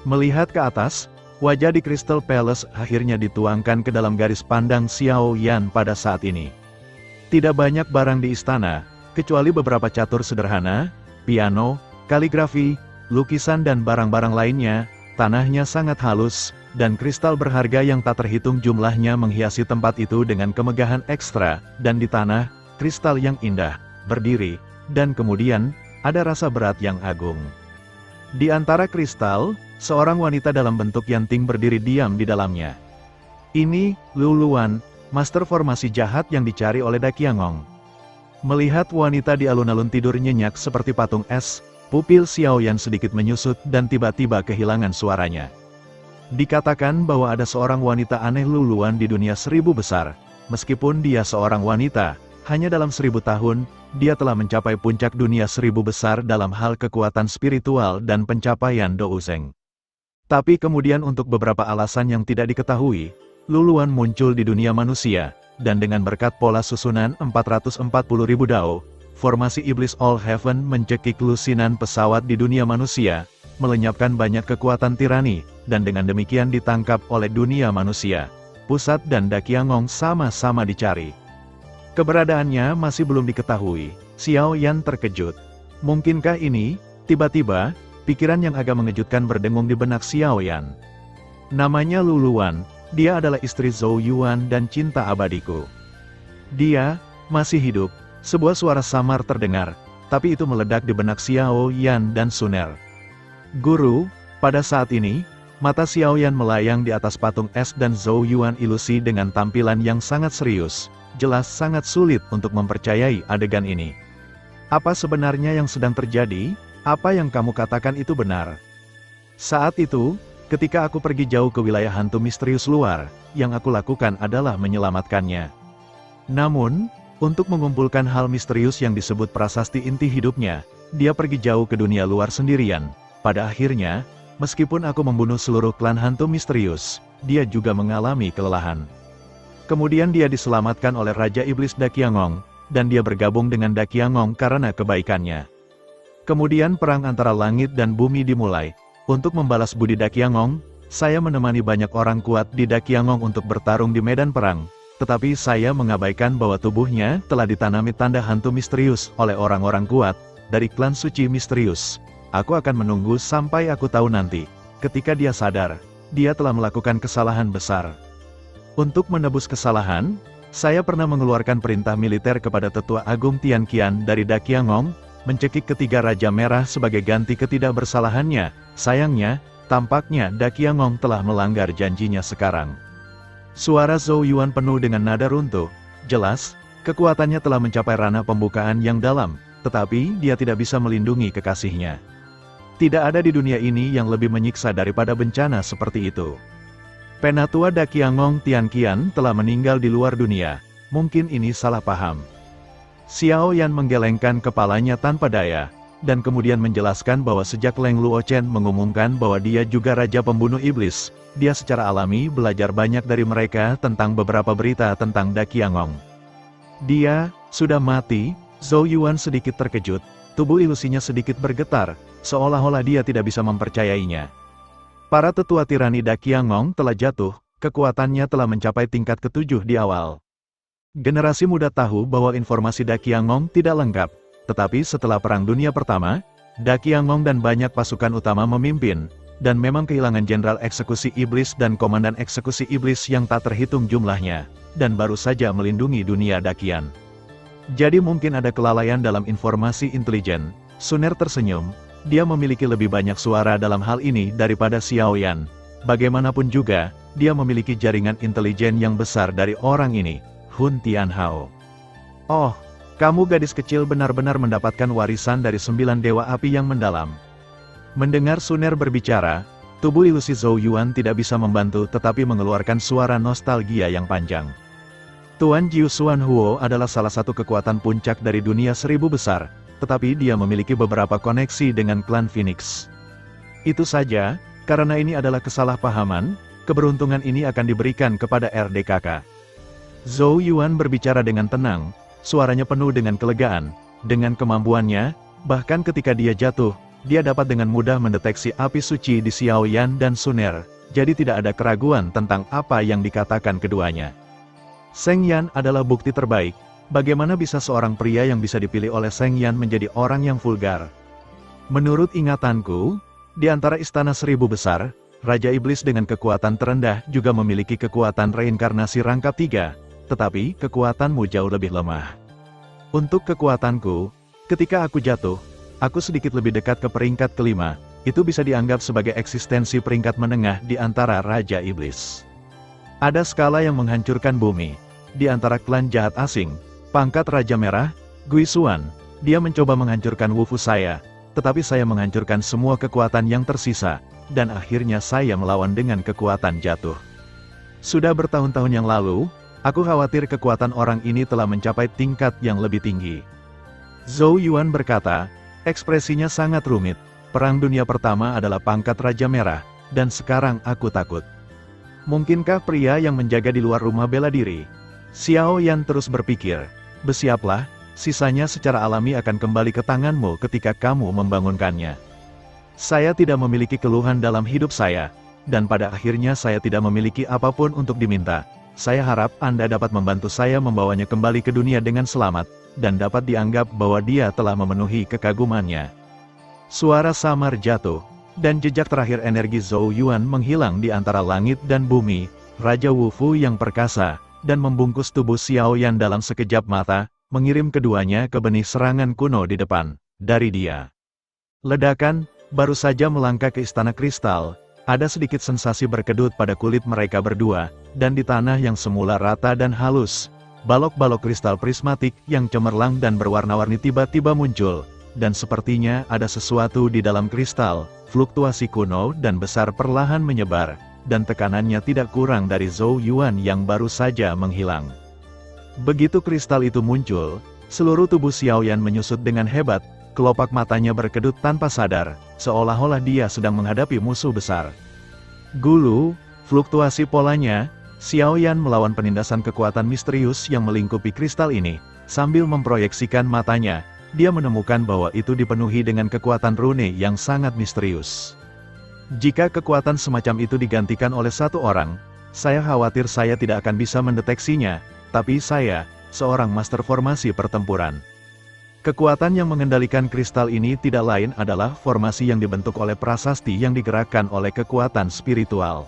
Speaker 1: Melihat ke atas, wajah di Crystal Palace akhirnya dituangkan ke dalam garis pandang Xiaoyan pada saat ini. Tidak banyak barang di istana, kecuali beberapa catur sederhana, piano, kaligrafi, lukisan dan barang-barang lainnya. Tanahnya sangat halus, dan kristal berharga yang tak terhitung jumlahnya menghiasi tempat itu dengan kemegahan ekstra, dan di tanah, kristal yang indah, berdiri, dan kemudian, ada rasa berat yang agung. Di antara kristal, seorang wanita dalam bentuk Yanting berdiri diam di dalamnya. Ini, Luluan, master formasi jahat yang dicari oleh Dakiangong. Melihat wanita di alun-alun tidur nyenyak seperti patung es, pupil Xiaoyan sedikit menyusut dan tiba-tiba kehilangan suaranya. Dikatakan bahwa ada seorang wanita aneh Luluan di dunia 1000 besar. Meskipun dia seorang wanita, hanya dalam 1000 tahun, dia telah mencapai puncak dunia 1000 besar dalam hal kekuatan spiritual dan pencapaian Douzeng. Tapi kemudian untuk beberapa alasan yang tidak diketahui, Luluan muncul di dunia manusia, dan dengan berkat pola susunan 440.000 dao, formasi iblis All Heaven mencekik lusinan pesawat di dunia manusia, melenyapkan banyak kekuatan tirani, dan dengan demikian ditangkap oleh dunia manusia. Pusat dan Dakiangong sama-sama dicari. Keberadaannya masih belum diketahui. Xiao Yan terkejut. Mungkinkah ini? Tiba-tiba, pikiran yang agak mengejutkan berdengung di benak Xiao Yan. Namanya Luluan, dia adalah istri Zhou Yuan dan cinta abadiku. Dia masih hidup. Sebuah suara samar terdengar, tapi itu meledak di benak Xiao Yan dan Suner. Guru, pada saat ini, mata Xiao Yan melayang di atas patung es dan Zhou Yuan ilusi dengan tampilan yang sangat serius. Jelas sangat sulit untuk mempercayai adegan ini. Apa sebenarnya yang sedang terjadi? Apa yang kamu katakan itu benar? Saat itu, ketika aku pergi jauh ke wilayah hantu misterius luar, yang aku lakukan adalah menyelamatkannya. Namun, untuk mengumpulkan hal misterius yang disebut prasasti inti hidupnya, dia pergi jauh ke dunia luar sendirian. Pada akhirnya, meskipun aku membunuh seluruh klan hantu misterius, dia juga mengalami kelelahan. Kemudian dia diselamatkan oleh Raja Iblis Daqiangong, dan dia bergabung dengan Daqiangong karena kebaikannya. Kemudian perang antara langit dan bumi dimulai. Untuk membalas budi Daqiangong, saya menemani banyak orang kuat di Daqiangong untuk bertarung di medan perang, tetapi saya mengabaikan bahwa tubuhnya telah ditanami tanda hantu misterius oleh orang-orang kuat, dari klan suci misterius. Aku akan menunggu sampai aku tahu nanti, ketika dia sadar, dia telah melakukan kesalahan besar. Untuk menebus kesalahan, saya pernah mengeluarkan perintah militer kepada Tetua Agung Tian Qian dari Daqiangong, mencekik ketiga Raja Merah sebagai ganti ketidakbersalahannya. Sayangnya, tampaknya Daqiangong telah melanggar janjinya sekarang. Suara Zhou Yuan penuh dengan nada runtuh. Jelas, kekuatannya telah mencapai ranah pembukaan yang dalam, tetapi dia tidak bisa melindungi kekasihnya. Tidak ada di dunia ini yang lebih menyiksa daripada bencana seperti itu. Penatua Daqiangong Tian Qian telah meninggal di luar dunia. Mungkin ini salah paham. Xiao Yan menggelengkan kepalanya tanpa daya, dan kemudian menjelaskan bahwa sejak Leng Luochen mengumumkan bahwa dia juga Raja Pembunuh Iblis, dia secara alami belajar banyak dari mereka tentang beberapa berita tentang Daqiangong. Dia sudah mati. Zhou Yuan sedikit terkejut, tubuh ilusinya sedikit bergetar, seolah-olah dia tidak bisa mempercayainya. Para tetua tirani Daqiangong telah jatuh, kekuatannya telah mencapai tingkat ke-7 di awal. Generasi muda tahu bahwa informasi Daqiangong tidak lengkap, tetapi setelah Perang Dunia Pertama, Daqiangong dan banyak pasukan utama memimpin, dan memang kehilangan Jenderal Eksekusi Iblis dan Komandan Eksekusi Iblis yang tak terhitung jumlahnya, dan baru saja melindungi dunia Daqian. Jadi mungkin ada kelalaian dalam informasi intelijen. Suner tersenyum. Dia memiliki lebih banyak suara dalam hal ini daripada Xiao Yan. Bagaimanapun juga, dia memiliki jaringan intelijen yang besar dari orang ini, Hun Tianhao. Oh, kamu gadis kecil benar-benar mendapatkan warisan dari 9 dewa api yang mendalam. Mendengar Suner berbicara, tubuh ilusi Zhou Yuan tidak bisa membantu tetapi mengeluarkan suara nostalgia yang panjang. Tuan Jiu Xuan Huo adalah salah satu kekuatan puncak dari dunia 1000 besar. Tetapi dia memiliki beberapa koneksi dengan klan Phoenix. Itu saja, karena ini adalah kesalahpahaman, keberuntungan ini akan diberikan kepada RDKK. Zhou Yuan berbicara dengan tenang, suaranya penuh dengan kelegaan. Dengan kemampuannya, bahkan ketika dia jatuh, dia dapat dengan mudah mendeteksi api suci di Xiao Yan dan Suner, jadi tidak ada keraguan tentang apa yang dikatakan keduanya. Seng Yan adalah bukti terbaik. Bagaimana bisa seorang pria yang bisa dipilih oleh Seng Yan menjadi orang yang vulgar? Menurut ingatanku, di antara istana 1000 besar, Raja Iblis dengan kekuatan terendah juga memiliki kekuatan reinkarnasi rangkap 3, tetapi kekuatanmu jauh lebih lemah. Untuk kekuatanku, ketika aku jatuh, aku sedikit lebih dekat ke peringkat ke-5, itu bisa dianggap sebagai eksistensi peringkat menengah di antara Raja Iblis. Ada skala yang menghancurkan bumi. Di antara klan jahat asing, pangkat Raja Merah, Gui Xuan, dia mencoba menghancurkan Wufu saya, tetapi saya menghancurkan semua kekuatan yang tersisa, dan akhirnya saya melawan dengan kekuatan jatuh. Sudah bertahun-tahun yang lalu, aku khawatir kekuatan orang ini telah mencapai tingkat yang lebih tinggi. Zhou Yuan berkata, ekspresinya sangat rumit. Perang Dunia Pertama adalah pangkat Raja Merah, dan sekarang aku takut. Mungkinkah pria yang menjaga di luar rumah bela diri? Xiao Yan terus berpikir. Bersiaplah, sisanya secara alami akan kembali ke tanganmu ketika kamu membangunkannya. Saya tidak memiliki keluhan dalam hidup saya, dan pada akhirnya saya tidak memiliki apapun untuk diminta. saya harap Anda dapat membantu saya membawanya kembali ke dunia dengan selamat, dan dapat dianggap bahwa dia telah memenuhi kekagumannya. Suara samar jatuh, dan jejak terakhir energi Zhou Yuan menghilang di antara langit dan bumi. Raja Wufu yang perkasa, dan membungkus tubuh Xiao Yan dalam sekejap mata, mengirim keduanya ke benih serangan kuno di depan, dari dia. Ledakan, baru saja melangkah ke istana kristal, ada sedikit sensasi berkedut pada kulit mereka berdua, dan di tanah yang semula rata dan halus, balok-balok kristal prismatik yang cemerlang dan berwarna-warni tiba-tiba muncul, dan sepertinya ada sesuatu di dalam kristal, fluktuasi kuno dan besar perlahan menyebar, dan tekanannya tidak kurang dari Zhou Yuan yang baru saja menghilang. Begitu kristal itu muncul, seluruh tubuh Xiao Yan menyusut dengan hebat, kelopak matanya berkedut tanpa sadar, seolah-olah dia sedang menghadapi musuh besar. Gulu, fluktuasi polanya, Xiao Yan melawan penindasan kekuatan misterius yang melingkupi kristal ini, sambil memproyeksikan matanya, dia menemukan bahwa itu dipenuhi dengan kekuatan rune yang sangat misterius. Jika kekuatan semacam itu digantikan oleh satu orang, saya khawatir saya tidak akan bisa mendeteksinya, tapi saya, seorang master formasi pertempuran. Kekuatan yang mengendalikan kristal ini tidak lain adalah formasi yang dibentuk oleh prasasti yang digerakkan oleh kekuatan spiritual.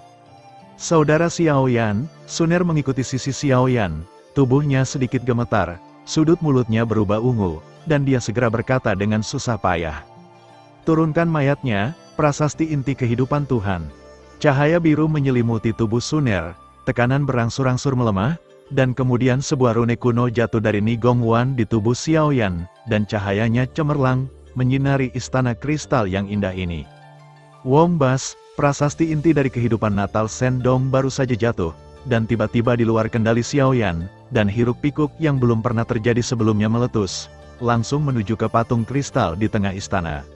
Speaker 1: Saudara Xiao Yan, Suner mengikuti sisi Xiao Yan, tubuhnya sedikit gemetar, sudut mulutnya berubah ungu, dan dia segera berkata dengan susah payah. Turunkan mayatnya, prasasti inti kehidupan Tuhan. Cahaya biru menyelimuti tubuh Suner, tekanan berangsur-angsur melemah, dan kemudian sebuah rune kuno jatuh dari Nigong Wan di tubuh Xiao Yan, dan cahayanya cemerlang, menyinari istana kristal yang indah ini. Wong Bas, prasasti inti dari kehidupan Natal Sendong baru saja jatuh, dan tiba-tiba di luar kendali Xiao Yan, dan hiruk-pikuk yang belum pernah terjadi sebelumnya meletus, langsung menuju ke patung kristal di tengah istana.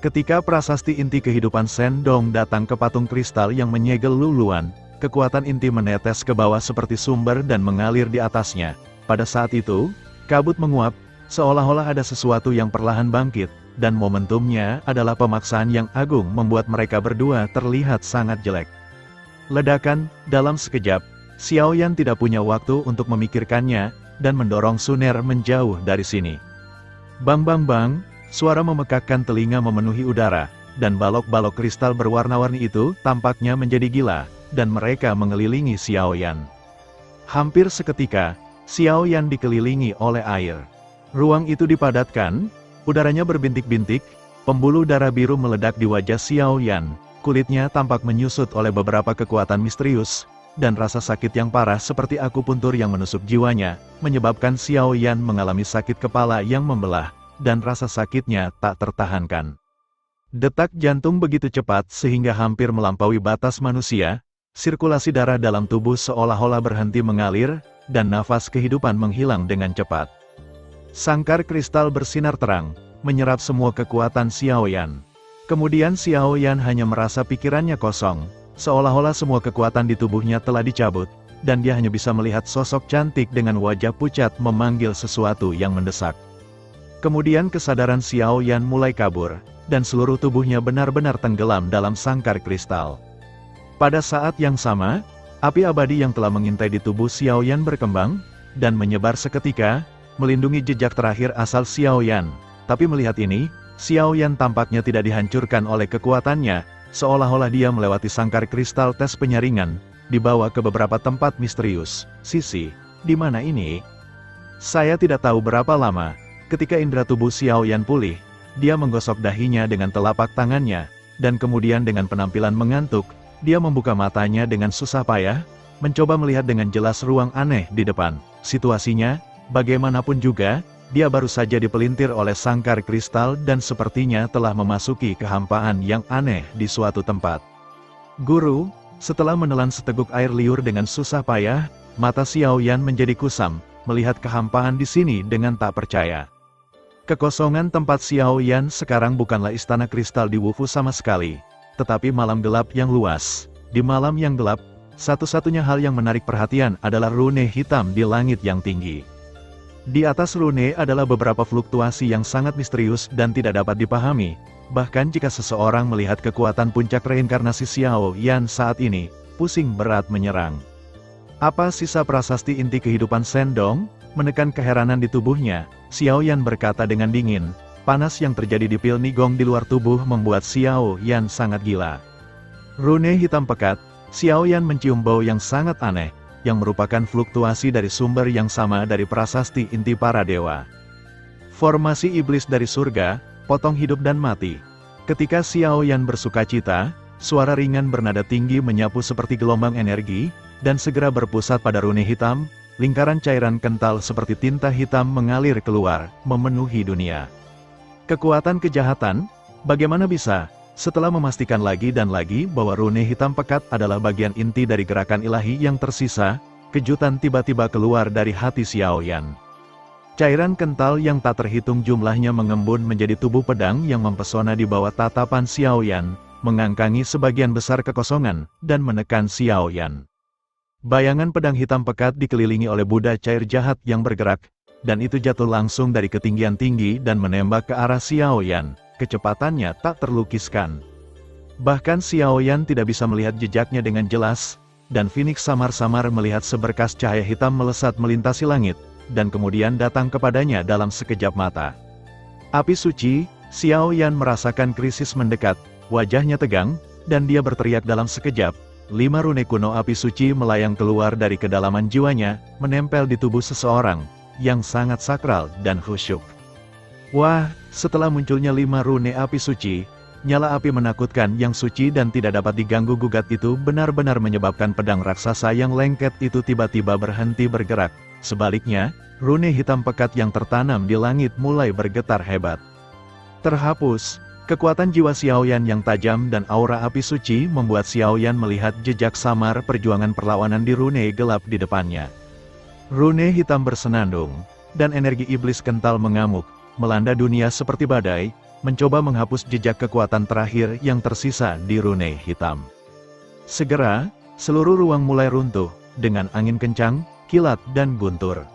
Speaker 1: Ketika prasasti inti kehidupan Sendong datang ke patung kristal yang menyegel luluan, kekuatan inti menetes ke bawah seperti sumber dan mengalir di atasnya. Pada saat itu, kabut menguap, seolah-olah ada sesuatu yang perlahan bangkit, dan momentumnya adalah pemaksaan yang agung membuat mereka berdua terlihat sangat jelek. Ledakan, dalam sekejap, Xiao Yan tidak punya waktu untuk memikirkannya, dan mendorong Suner menjauh dari sini. Bang bang bang, suara memekakkan telinga memenuhi udara, dan balok-balok kristal berwarna-warni itu tampaknya menjadi gila, dan mereka mengelilingi Xiao Yan. Hampir seketika, Xiao Yan dikelilingi oleh air. Ruang itu dipadatkan, udaranya berbintik-bintik, pembuluh darah biru meledak di wajah Xiao Yan, kulitnya tampak menyusut oleh beberapa kekuatan misterius, dan rasa sakit yang parah seperti akupuntur yang menusuk jiwanya, menyebabkan Xiao Yan mengalami sakit kepala yang membelah, dan rasa sakitnya tak tertahankan. Detak jantung begitu cepat sehingga hampir melampaui batas manusia, sirkulasi darah dalam tubuh seolah-olah berhenti mengalir, dan nafas kehidupan menghilang dengan cepat. Sangkar kristal bersinar terang, menyerap semua kekuatan Xiao Yan. Kemudian Xiao Yan hanya merasa pikirannya kosong, seolah-olah semua kekuatan di tubuhnya telah dicabut, dan dia hanya bisa melihat sosok cantik dengan wajah pucat memanggil sesuatu yang mendesak. Kemudian kesadaran Xiao Yan mulai kabur, dan seluruh tubuhnya benar-benar tenggelam dalam sangkar kristal. Pada saat yang sama, api abadi yang telah mengintai di tubuh Xiao Yan berkembang, dan menyebar seketika, melindungi jejak terakhir asal Xiao Yan. Tapi melihat ini, Xiao Yan tampaknya tidak dihancurkan oleh kekuatannya, seolah-olah dia melewati sangkar kristal tes penyaringan, dibawa ke beberapa tempat misterius. Sisi, di mana ini? Saya tidak tahu berapa lama, ketika indera tubuh Xiao Yan pulih, dia menggosok dahinya dengan telapak tangannya, dan kemudian dengan penampilan mengantuk, dia membuka matanya dengan susah payah, mencoba melihat dengan jelas ruang aneh di depan. Situasinya, bagaimanapun juga, dia baru saja dipelintir oleh sangkar kristal dan sepertinya telah memasuki kehampaan yang aneh di suatu tempat. Guru, setelah menelan seteguk air liur dengan susah payah, mata Xiao Yan menjadi kusam, melihat kehampaan di sini dengan tak percaya. Kekosongan tempat Xiao Yan sekarang bukanlah istana kristal di Wufu sama sekali, tetapi malam gelap yang luas. Di malam yang gelap, satu-satunya hal yang menarik perhatian adalah rune hitam di langit yang tinggi. Di atas rune adalah beberapa fluktuasi yang sangat misterius dan tidak dapat dipahami, bahkan jika seseorang melihat kekuatan puncak reinkarnasi Xiao Yan saat ini, pusing berat menyerang. Apa sisa prasasti inti kehidupan Sendong? Menekan keheranan di tubuhnya, Xiao Yan berkata dengan dingin. Panas yang terjadi di pil Nigong di luar tubuh membuat Xiao Yan sangat gila. Rune hitam pekat, Xiao Yan mencium bau yang sangat aneh, yang merupakan fluktuasi dari sumber yang sama dari prasasti inti para dewa. Formasi iblis dari surga, potong hidup dan mati. Ketika Xiao Yan bersukacita, suara ringan bernada tinggi menyapu seperti gelombang energi, dan segera berpusat pada rune hitam, lingkaran cairan kental seperti tinta hitam mengalir keluar, memenuhi dunia. Kekuatan kejahatan, bagaimana bisa? Setelah memastikan lagi dan lagi bahwa rune hitam pekat adalah bagian inti dari gerakan ilahi yang tersisa, kejutan tiba-tiba keluar dari hati Xiao Yan. Cairan kental yang tak terhitung jumlahnya mengembun menjadi tubuh pedang yang mempesona di bawah tatapan Xiao Yan, mengangkangi sebagian besar kekosongan, dan menekan Xiao Yan. Bayangan pedang hitam pekat dikelilingi oleh Buddha cair jahat yang bergerak, dan itu jatuh langsung dari ketinggian tinggi dan menembak ke arah Xiao Yan. Kecepatannya tak terlukiskan. Bahkan Xiao Yan tidak bisa melihat jejaknya dengan jelas, dan Phoenix samar-samar melihat seberkas cahaya hitam melesat melintasi langit, dan kemudian datang kepadanya dalam sekejap mata. Api suci, Xiao Yan merasakan krisis mendekat, wajahnya tegang, dan dia berteriak dalam sekejap. 5 rune kuno api suci melayang keluar dari kedalaman jiwanya, menempel di tubuh seseorang yang sangat sakral dan khusyuk. Wah, setelah munculnya 5 rune api suci, nyala api menakutkan yang suci dan tidak dapat diganggu-gugat itu benar-benar menyebabkan pedang raksasa yang lengket itu tiba-tiba berhenti bergerak. Sebaliknya, rune hitam pekat yang tertanam di langit mulai bergetar hebat. Terhapus, kekuatan jiwa Xiao Yan yang tajam dan aura api suci membuat Xiao Yan melihat jejak samar perjuangan perlawanan di rune gelap di depannya. Rune hitam bersenandung, dan energi iblis kental mengamuk, melanda dunia seperti badai, mencoba menghapus jejak kekuatan terakhir yang tersisa di rune hitam. Segera, seluruh ruang mulai runtuh, dengan angin kencang, kilat dan guntur.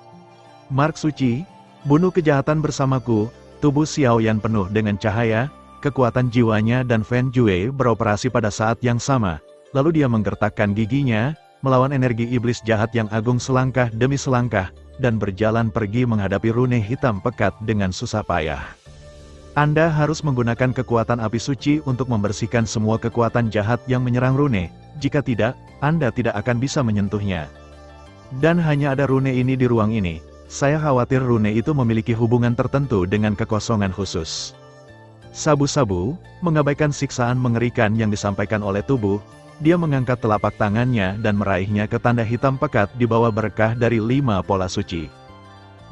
Speaker 1: Mark suci, bunuh kejahatan bersamaku. Tubuh Xiao Yan penuh dengan cahaya, kekuatan jiwanya dan Fen Jue beroperasi pada saat yang sama, lalu dia menggertakkan giginya, melawan energi iblis jahat yang agung selangkah demi selangkah, dan berjalan pergi menghadapi rune hitam pekat dengan susah payah. Anda harus menggunakan kekuatan api suci untuk membersihkan semua kekuatan jahat yang menyerang rune, jika tidak, Anda tidak akan bisa menyentuhnya. Dan hanya ada rune ini di ruang ini, saya khawatir rune itu memiliki hubungan tertentu dengan kekosongan khusus. Sabu-sabu, mengabaikan siksaan mengerikan yang disampaikan oleh tubuh, dia mengangkat telapak tangannya dan meraihnya ke tanda hitam pekat di bawah berkah dari 5 pola suci.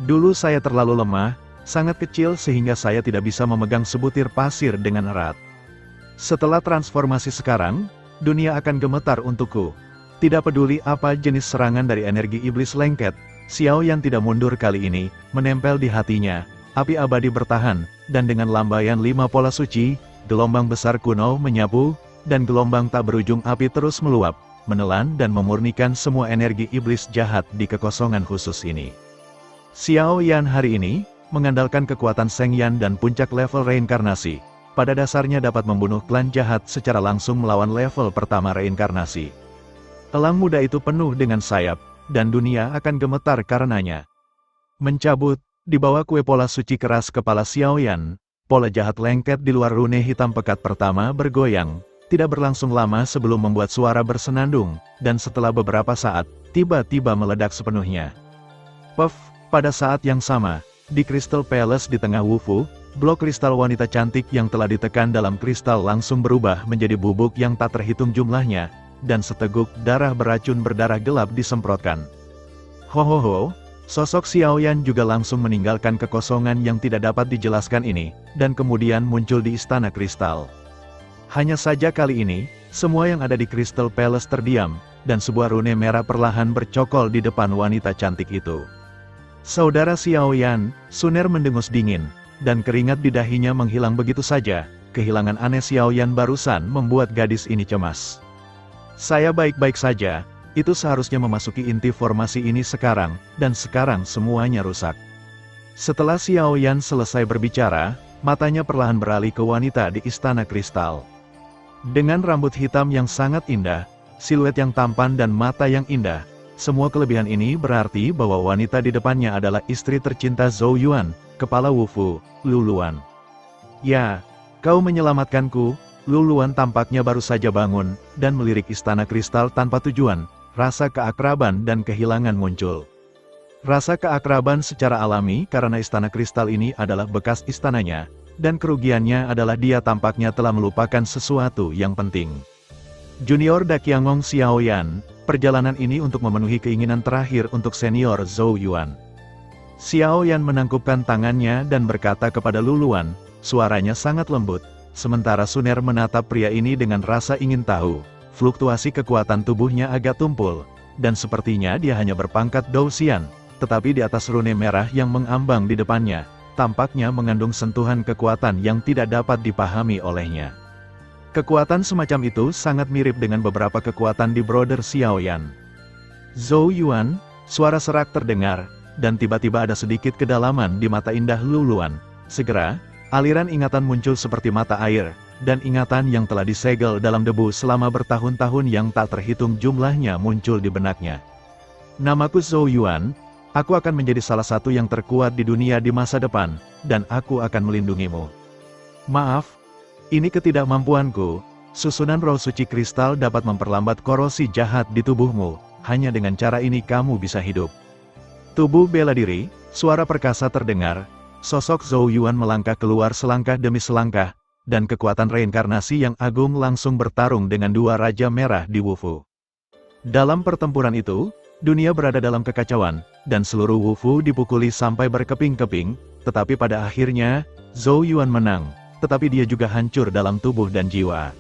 Speaker 1: Dulu saya terlalu lemah, sangat kecil sehingga saya tidak bisa memegang sebutir pasir dengan erat. Setelah transformasi sekarang, dunia akan gemetar untukku. Tidak peduli apa jenis serangan dari energi iblis lengket, Xiao Yan tidak mundur kali ini, menempel di hatinya, api abadi bertahan, dan dengan lambaian 5 pola suci, gelombang besar kuno menyapu, dan gelombang tak berujung api terus meluap, menelan dan memurnikan semua energi iblis jahat di kekosongan khusus ini. Xiao Yan hari ini, mengandalkan kekuatan Sheng Yan dan puncak level reinkarnasi, pada dasarnya dapat membunuh klan jahat secara langsung melawan level pertama reinkarnasi. Elang muda itu penuh dengan sayap, dan dunia akan gemetar karenanya. Mencabut, di bawah kue pola suci keras kepala Xiao Yan, pola jahat lengket di luar rune hitam pekat pertama bergoyang, tidak berlangsung lama sebelum membuat suara bersenandung, dan setelah beberapa saat, tiba-tiba meledak sepenuhnya. Puff, pada saat yang sama, di Crystal Palace di tengah Wufu, blok kristal wanita cantik yang telah ditekan dalam kristal langsung berubah menjadi bubuk yang tak terhitung jumlahnya, dan seteguk darah beracun berdarah gelap disemprotkan. Hohoho, sosok Xiao Yan juga langsung meninggalkan kekosongan yang tidak dapat dijelaskan ini, dan kemudian muncul di istana kristal. Hanya saja kali ini, semua yang ada di Crystal Palace terdiam, dan sebuah rune merah perlahan bercokol di depan wanita cantik itu. Saudara Xiao Yan, Suner mendengus dingin, dan keringat di dahinya menghilang begitu saja. Kehilangan aneh Xiao Yan barusan membuat gadis ini cemas. Saya baik-baik saja, itu seharusnya memasuki inti formasi ini sekarang, dan sekarang semuanya rusak. Setelah Xiao Yan selesai berbicara, matanya perlahan beralih ke wanita di istana kristal. Dengan rambut hitam yang sangat indah, siluet yang tampan dan mata yang indah, Semua kelebihan ini berarti bahwa wanita di depannya adalah istri tercinta Zhou Yuan, kepala Wufu, Luluan. Ya, kau menyelamatkanku. Luluan tampaknya baru saja bangun, dan melirik istana kristal tanpa tujuan. Rasa keakraban dan kehilangan muncul. Rasa keakraban secara alami karena istana kristal ini adalah bekas istananya, dan kerugiannya adalah dia tampaknya telah melupakan sesuatu yang penting. Junior Daqiangong Xiaoyan, perjalanan ini untuk memenuhi keinginan terakhir untuk senior Zhou Yuan. Xiaoyan menangkupkan tangannya dan berkata kepada Luluan, suaranya sangat lembut, sementara Suner menatap pria ini dengan rasa ingin tahu. Fluktuasi kekuatan tubuhnya agak tumpul, dan sepertinya dia hanya berpangkat Douxian, tetapi di atas rune merah yang mengambang di depannya, tampaknya mengandung sentuhan kekuatan yang tidak dapat dipahami olehnya. Kekuatan semacam itu sangat mirip dengan beberapa kekuatan di Brother Xiaoyan. Zhou Yuan, suara serak terdengar, dan tiba-tiba ada sedikit kedalaman di mata indah Luluan. Segera, aliran ingatan muncul seperti mata air, dan ingatan yang telah disegel dalam debu selama bertahun-tahun yang tak terhitung jumlahnya muncul di benaknya. Namaku Zhou Yuan, aku akan menjadi salah satu yang terkuat di dunia di masa depan, dan aku akan melindungimu. Maaf. Ini ketidakmampuanku. Susunan roh suci kristal dapat memperlambat korosi jahat di tubuhmu. Hanya dengan cara ini kamu bisa hidup. Tubuh bela diri, suara perkasa terdengar. Sosok Zhou Yuan melangkah keluar selangkah demi selangkah, dan kekuatan reinkarnasi yang agung langsung bertarung dengan dua raja merah di Wufu. Dalam pertempuran itu, dunia berada dalam kekacauan, dan seluruh Wufu dipukuli sampai berkeping-keping, tetapi pada akhirnya, Zhou Yuan menang. Tetapi dia juga hancur dalam tubuh dan jiwa.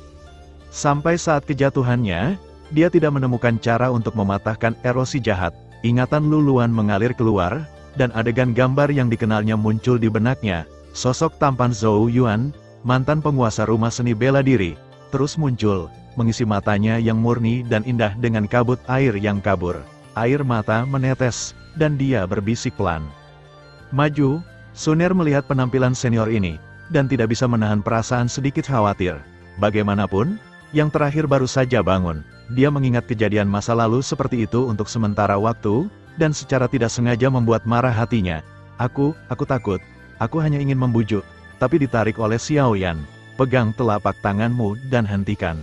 Speaker 1: Sampai saat kejatuhannya, dia tidak menemukan cara untuk mematahkan erosi jahat. Ingatan Luluan mengalir keluar, dan adegan gambar yang dikenalnya muncul di benaknya. Sosok tampan Zhou Yuan, mantan penguasa rumah seni bela diri, terus muncul, mengisi matanya yang murni dan indah dengan kabut air yang kabur. Air mata menetes, dan dia berbisik pelan. Maju. Suner melihat penampilan senior ini, dan tidak bisa menahan perasaan sedikit khawatir. Bagaimanapun, yang terakhir baru saja bangun. Dia mengingat kejadian masa lalu seperti itu untuk sementara waktu, dan secara tidak sengaja membuat marah hatinya. Aku takut. Aku hanya ingin membujuk, tapi ditarik oleh Xiaoyan. Pegang telapak tanganmu dan hentikan.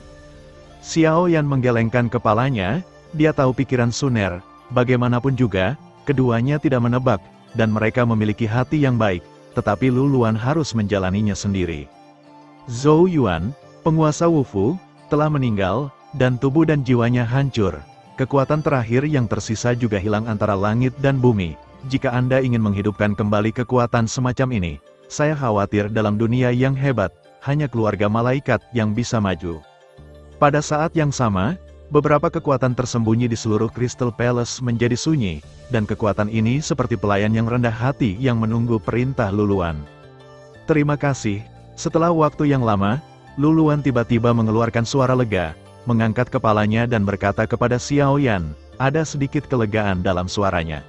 Speaker 1: Xiaoyan menggelengkan kepalanya, dia tahu pikiran Suner. Bagaimanapun juga, keduanya tidak menebak, dan mereka memiliki hati yang baik. Tetapi Luluan harus menjalaninya sendiri. Zhou Yuan, penguasa Wufu, telah meninggal, dan tubuh dan jiwanya hancur. Kekuatan terakhir yang tersisa juga hilang antara langit dan bumi. Jika Anda ingin menghidupkan kembali kekuatan semacam ini, saya khawatir dalam dunia yang hebat, hanya keluarga malaikat yang bisa maju. Pada saat yang sama, beberapa kekuatan tersembunyi di seluruh Crystal Palace menjadi sunyi, dan kekuatan ini seperti pelayan yang rendah hati yang menunggu perintah Luluan. Terima kasih. Setelah waktu yang lama, Luluan tiba-tiba mengeluarkan suara lega, mengangkat kepalanya dan berkata kepada Xiaoyan, ada sedikit kelegaan dalam suaranya.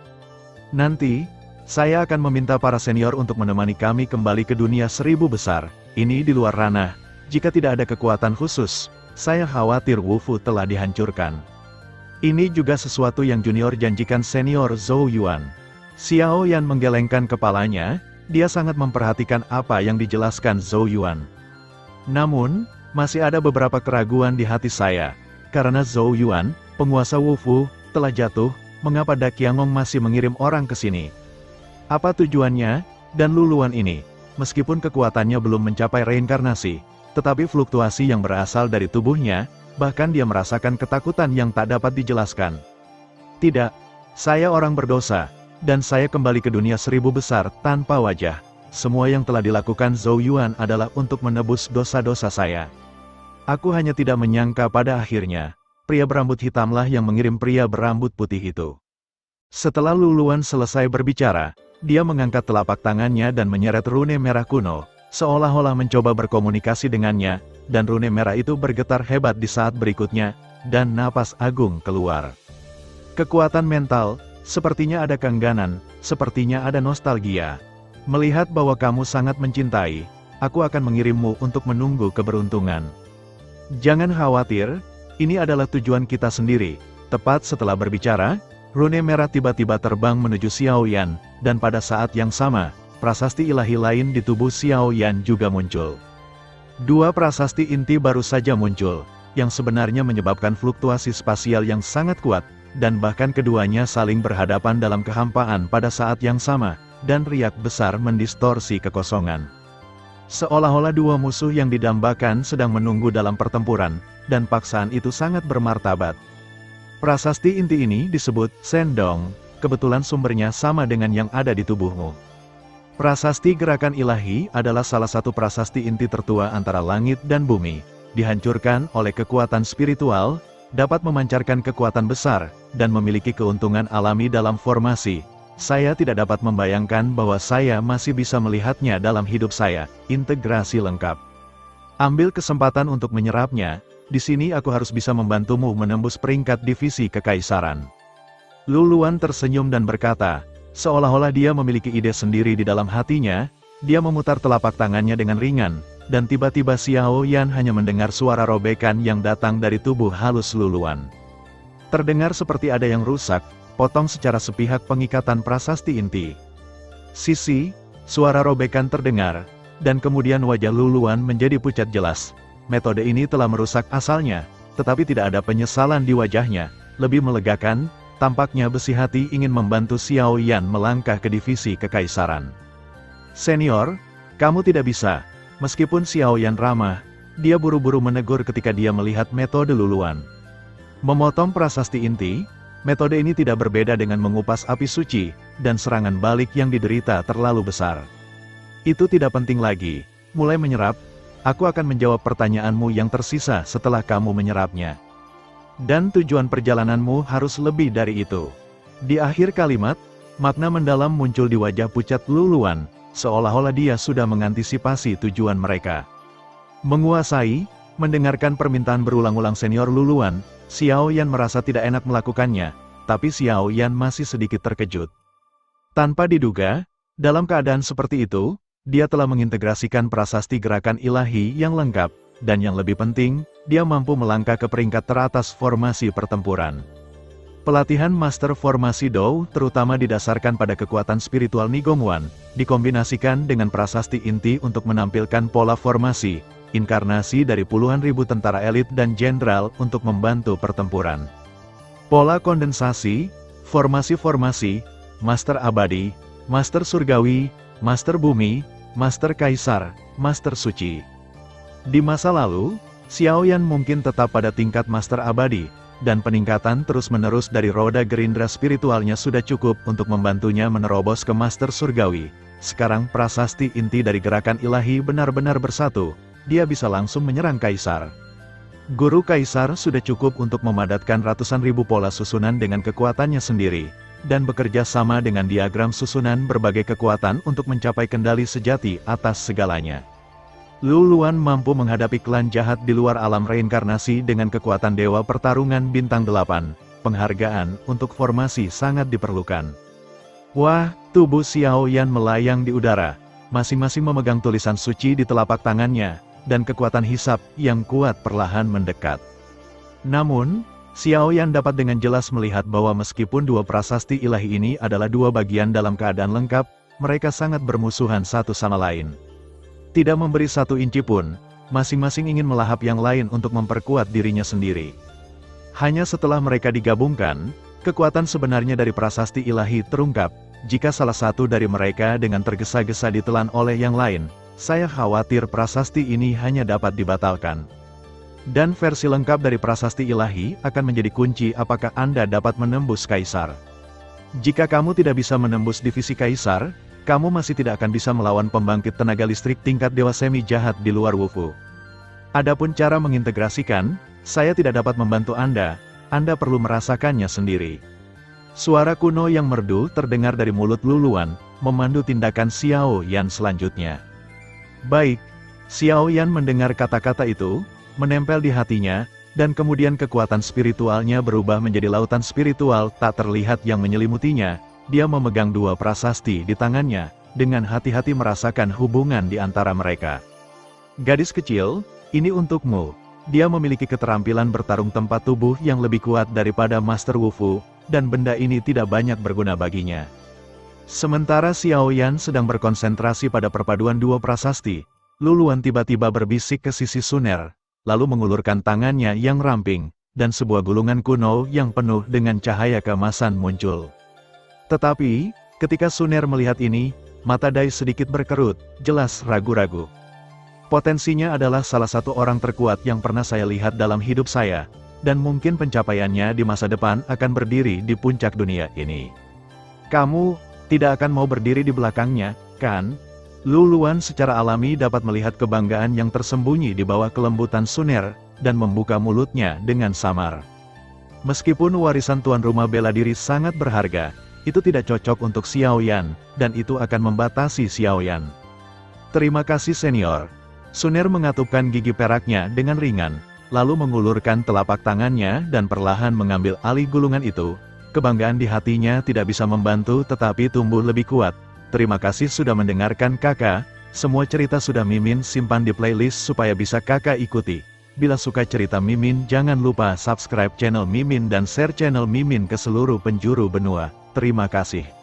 Speaker 1: Nanti, saya akan meminta para senior untuk menemani kami kembali ke dunia 1000 besar, ini di luar ranah. Jika tidak ada kekuatan khusus, saya khawatir Wufu telah dihancurkan. Ini juga sesuatu yang junior janjikan senior Zhou Yuan. Xiaoyan menggelengkan kepalanya, dia sangat memperhatikan apa yang dijelaskan Zhou Yuan. Namun, masih ada beberapa keraguan di hati saya. Karena Zhou Yuan, penguasa Wufu, telah jatuh, mengapa Daqiangong masih mengirim orang ke sini? Apa tujuannya? Dan Luluan ini, meskipun kekuatannya belum mencapai reinkarnasi, tetapi fluktuasi yang berasal dari tubuhnya, bahkan dia merasakan ketakutan yang tak dapat dijelaskan. Tidak, saya orang berdosa, dan saya kembali ke dunia 1000 besar tanpa wajah. Semua yang telah dilakukan Zhou Yuan adalah untuk menebus dosa-dosa saya. Aku hanya tidak menyangka pada akhirnya, pria berambut hitamlah yang mengirim pria berambut putih itu. Setelah Luluan selesai berbicara, dia mengangkat telapak tangannya dan menyeret rune merah kuno, seolah-olah mencoba berkomunikasi dengannya, dan rune merah itu bergetar hebat di saat berikutnya, dan napas agung keluar. Kekuatan mental, sepertinya ada keengganan, sepertinya ada nostalgia. Melihat bahwa kamu sangat mencintai, aku akan mengirimmu untuk menunggu keberuntungan. Jangan khawatir, ini adalah tujuan kita sendiri. Tepat setelah berbicara, Rune merah tiba-tiba terbang menuju Xiao Yan, dan pada saat yang sama, prasasti ilahi lain di tubuh Xiao Yan juga muncul. Dua prasasti inti baru saja muncul, yang sebenarnya menyebabkan fluktuasi spasial yang sangat kuat, dan bahkan keduanya saling berhadapan dalam kehampaan pada saat yang sama, dan riak besar mendistorsi kekosongan. Seolah-olah dua musuh yang didambakan sedang menunggu dalam pertempuran, dan paksaan itu sangat bermartabat. Prasasti inti ini disebut Sendong, kebetulan sumbernya sama dengan yang ada di tubuhmu. Prasasti gerakan ilahi adalah salah satu prasasti inti tertua antara langit dan bumi, dihancurkan oleh kekuatan spiritual, dapat memancarkan kekuatan besar, dan memiliki keuntungan alami dalam formasi. Saya tidak dapat membayangkan bahwa saya masih bisa melihatnya dalam hidup saya. Integrasi lengkap. Ambil kesempatan untuk menyerapnya. Di sini aku harus bisa membantumu menembus peringkat divisi kekaisaran. Luluan tersenyum dan berkata, seolah-olah dia memiliki ide sendiri di dalam hatinya. Dia memutar telapak tangannya dengan ringan, dan tiba-tiba Xiao Yan hanya mendengar suara robekan yang datang dari tubuh halus Luluan. Terdengar seperti ada yang rusak, potong secara sepihak pengikatan prasasti inti. Sisi, suara robekan terdengar, dan kemudian wajah Luluan menjadi pucat jelas. Metode ini telah merusak asalnya, tetapi tidak ada penyesalan di wajahnya, lebih melegakan, tampaknya besi hati ingin membantu Xiao Yan melangkah ke divisi kekaisaran. Senior, kamu tidak bisa. Meskipun Xiao Yan ramah, dia buru-buru menegur ketika dia melihat metode Luluan. Memotong prasasti inti, metode ini tidak berbeda dengan mengupas api suci, dan serangan balik yang diderita terlalu besar. Itu tidak penting lagi. Mulai menyerap, aku akan menjawab pertanyaanmu yang tersisa setelah kamu menyerapnya. Dan tujuan perjalananmu harus lebih dari itu. Di akhir kalimat, makna mendalam muncul di wajah pucat Luluan, seolah-olah dia sudah mengantisipasi tujuan mereka. Menguasai, mendengarkan permintaan berulang-ulang senior Luluan, Xiao Yan merasa tidak enak melakukannya, tapi Xiao Yan masih sedikit terkejut. Tanpa diduga, dalam keadaan seperti itu, dia telah mengintegrasikan prasasti gerakan ilahi yang lengkap, dan yang lebih penting, dia mampu melangkah ke peringkat teratas formasi pertempuran. Pelatihan Master Formasi Dou terutama didasarkan pada kekuatan spiritual Nigongwan, dikombinasikan dengan prasasti inti untuk menampilkan pola formasi, inkarnasi dari puluhan ribu tentara elit dan jenderal untuk membantu pertempuran. Pola kondensasi, formasi-formasi, Master Abadi, Master Surgawi, Master Bumi, Master Kaisar, Master Suci. Di masa lalu, Xiao Yan mungkin tetap pada tingkat Master Abadi, dan peningkatan terus-menerus dari roda gerindra spiritualnya sudah cukup untuk membantunya menerobos ke Master Surgawi. Sekarang prasasti inti dari gerakan ilahi benar-benar bersatu, dia bisa langsung menyerang Kaisar. Guru Kaisar sudah cukup untuk memadatkan ratusan ribu pola susunan dengan kekuatannya sendiri, dan bekerja sama dengan diagram susunan berbagai kekuatan untuk mencapai kendali sejati atas segalanya. Luluan mampu menghadapi klan jahat di luar alam reinkarnasi dengan kekuatan Dewa Pertarungan Bintang 8, penghargaan untuk formasi sangat diperlukan. Wah, tubuh Xiao Yan melayang di udara, masing-masing memegang tulisan suci di telapak tangannya, dan kekuatan hisap yang kuat perlahan mendekat. Namun, Xiao Yan dapat dengan jelas melihat bahwa meskipun dua prasasti ilahi ini adalah dua bagian dalam keadaan lengkap, mereka sangat bermusuhan satu sama lain. Tidak memberi satu inci pun, masing-masing ingin melahap yang lain untuk memperkuat dirinya sendiri. Hanya setelah mereka digabungkan, kekuatan sebenarnya dari prasasti ilahi terungkap. Jika salah satu dari mereka dengan tergesa-gesa ditelan oleh yang lain, saya khawatir prasasti ini hanya dapat dibatalkan. Dan versi lengkap dari prasasti ilahi akan menjadi kunci apakah Anda dapat menembus Kaisar. Jika kamu tidak bisa menembus divisi Kaisar, kamu masih tidak akan bisa melawan pembangkit tenaga listrik tingkat dewa semi jahat di luar Wufu. Adapun cara mengintegrasikan, saya tidak dapat membantu Anda perlu merasakannya sendiri. Suara kuno yang merdu terdengar dari mulut Luluan, memandu tindakan Xiao Yan selanjutnya. Baik, Xiao Yan mendengar kata-kata itu, menempel di hatinya, dan kemudian kekuatan spiritualnya berubah menjadi lautan spiritual tak terlihat yang menyelimutinya. Dia memegang dua prasasti di tangannya, dengan hati-hati merasakan hubungan di antara mereka. Gadis kecil, ini untukmu. Dia memiliki keterampilan bertarung tempat tubuh yang lebih kuat daripada Master Wufu, dan benda ini tidak banyak berguna baginya. Sementara Xiaoyan sedang berkonsentrasi pada perpaduan dua prasasti, Luluan tiba-tiba berbisik ke sisi Suner, lalu mengulurkan tangannya yang ramping, dan sebuah gulungan kuno yang penuh dengan cahaya keemasan muncul. Tetapi, ketika Suner melihat ini, mata Dai sedikit berkerut, jelas ragu-ragu. Potensinya adalah salah satu orang terkuat yang pernah saya lihat dalam hidup saya, dan mungkin pencapaiannya di masa depan akan berdiri di puncak dunia ini. Kamu tidak akan mau berdiri di belakangnya, kan? Luluan secara alami dapat melihat kebanggaan yang tersembunyi di bawah kelembutan Suner, dan membuka mulutnya dengan samar. Meskipun warisan tuan rumah bela diri sangat berharga, itu tidak cocok untuk Xiaoyan, dan itu akan membatasi Xiaoyan. Terima kasih senior. Suner mengatupkan gigi peraknya dengan ringan, lalu mengulurkan telapak tangannya dan perlahan mengambil alih gulungan itu. Kebanggaan di hatinya tidak bisa membantu tetapi tumbuh lebih kuat. Terima kasih sudah mendengarkan kakak, semua cerita sudah Mimin simpan di playlist supaya bisa kakak ikuti. Bila suka cerita Mimin jangan lupa subscribe channel Mimin dan share channel Mimin ke seluruh penjuru benua. Terima kasih.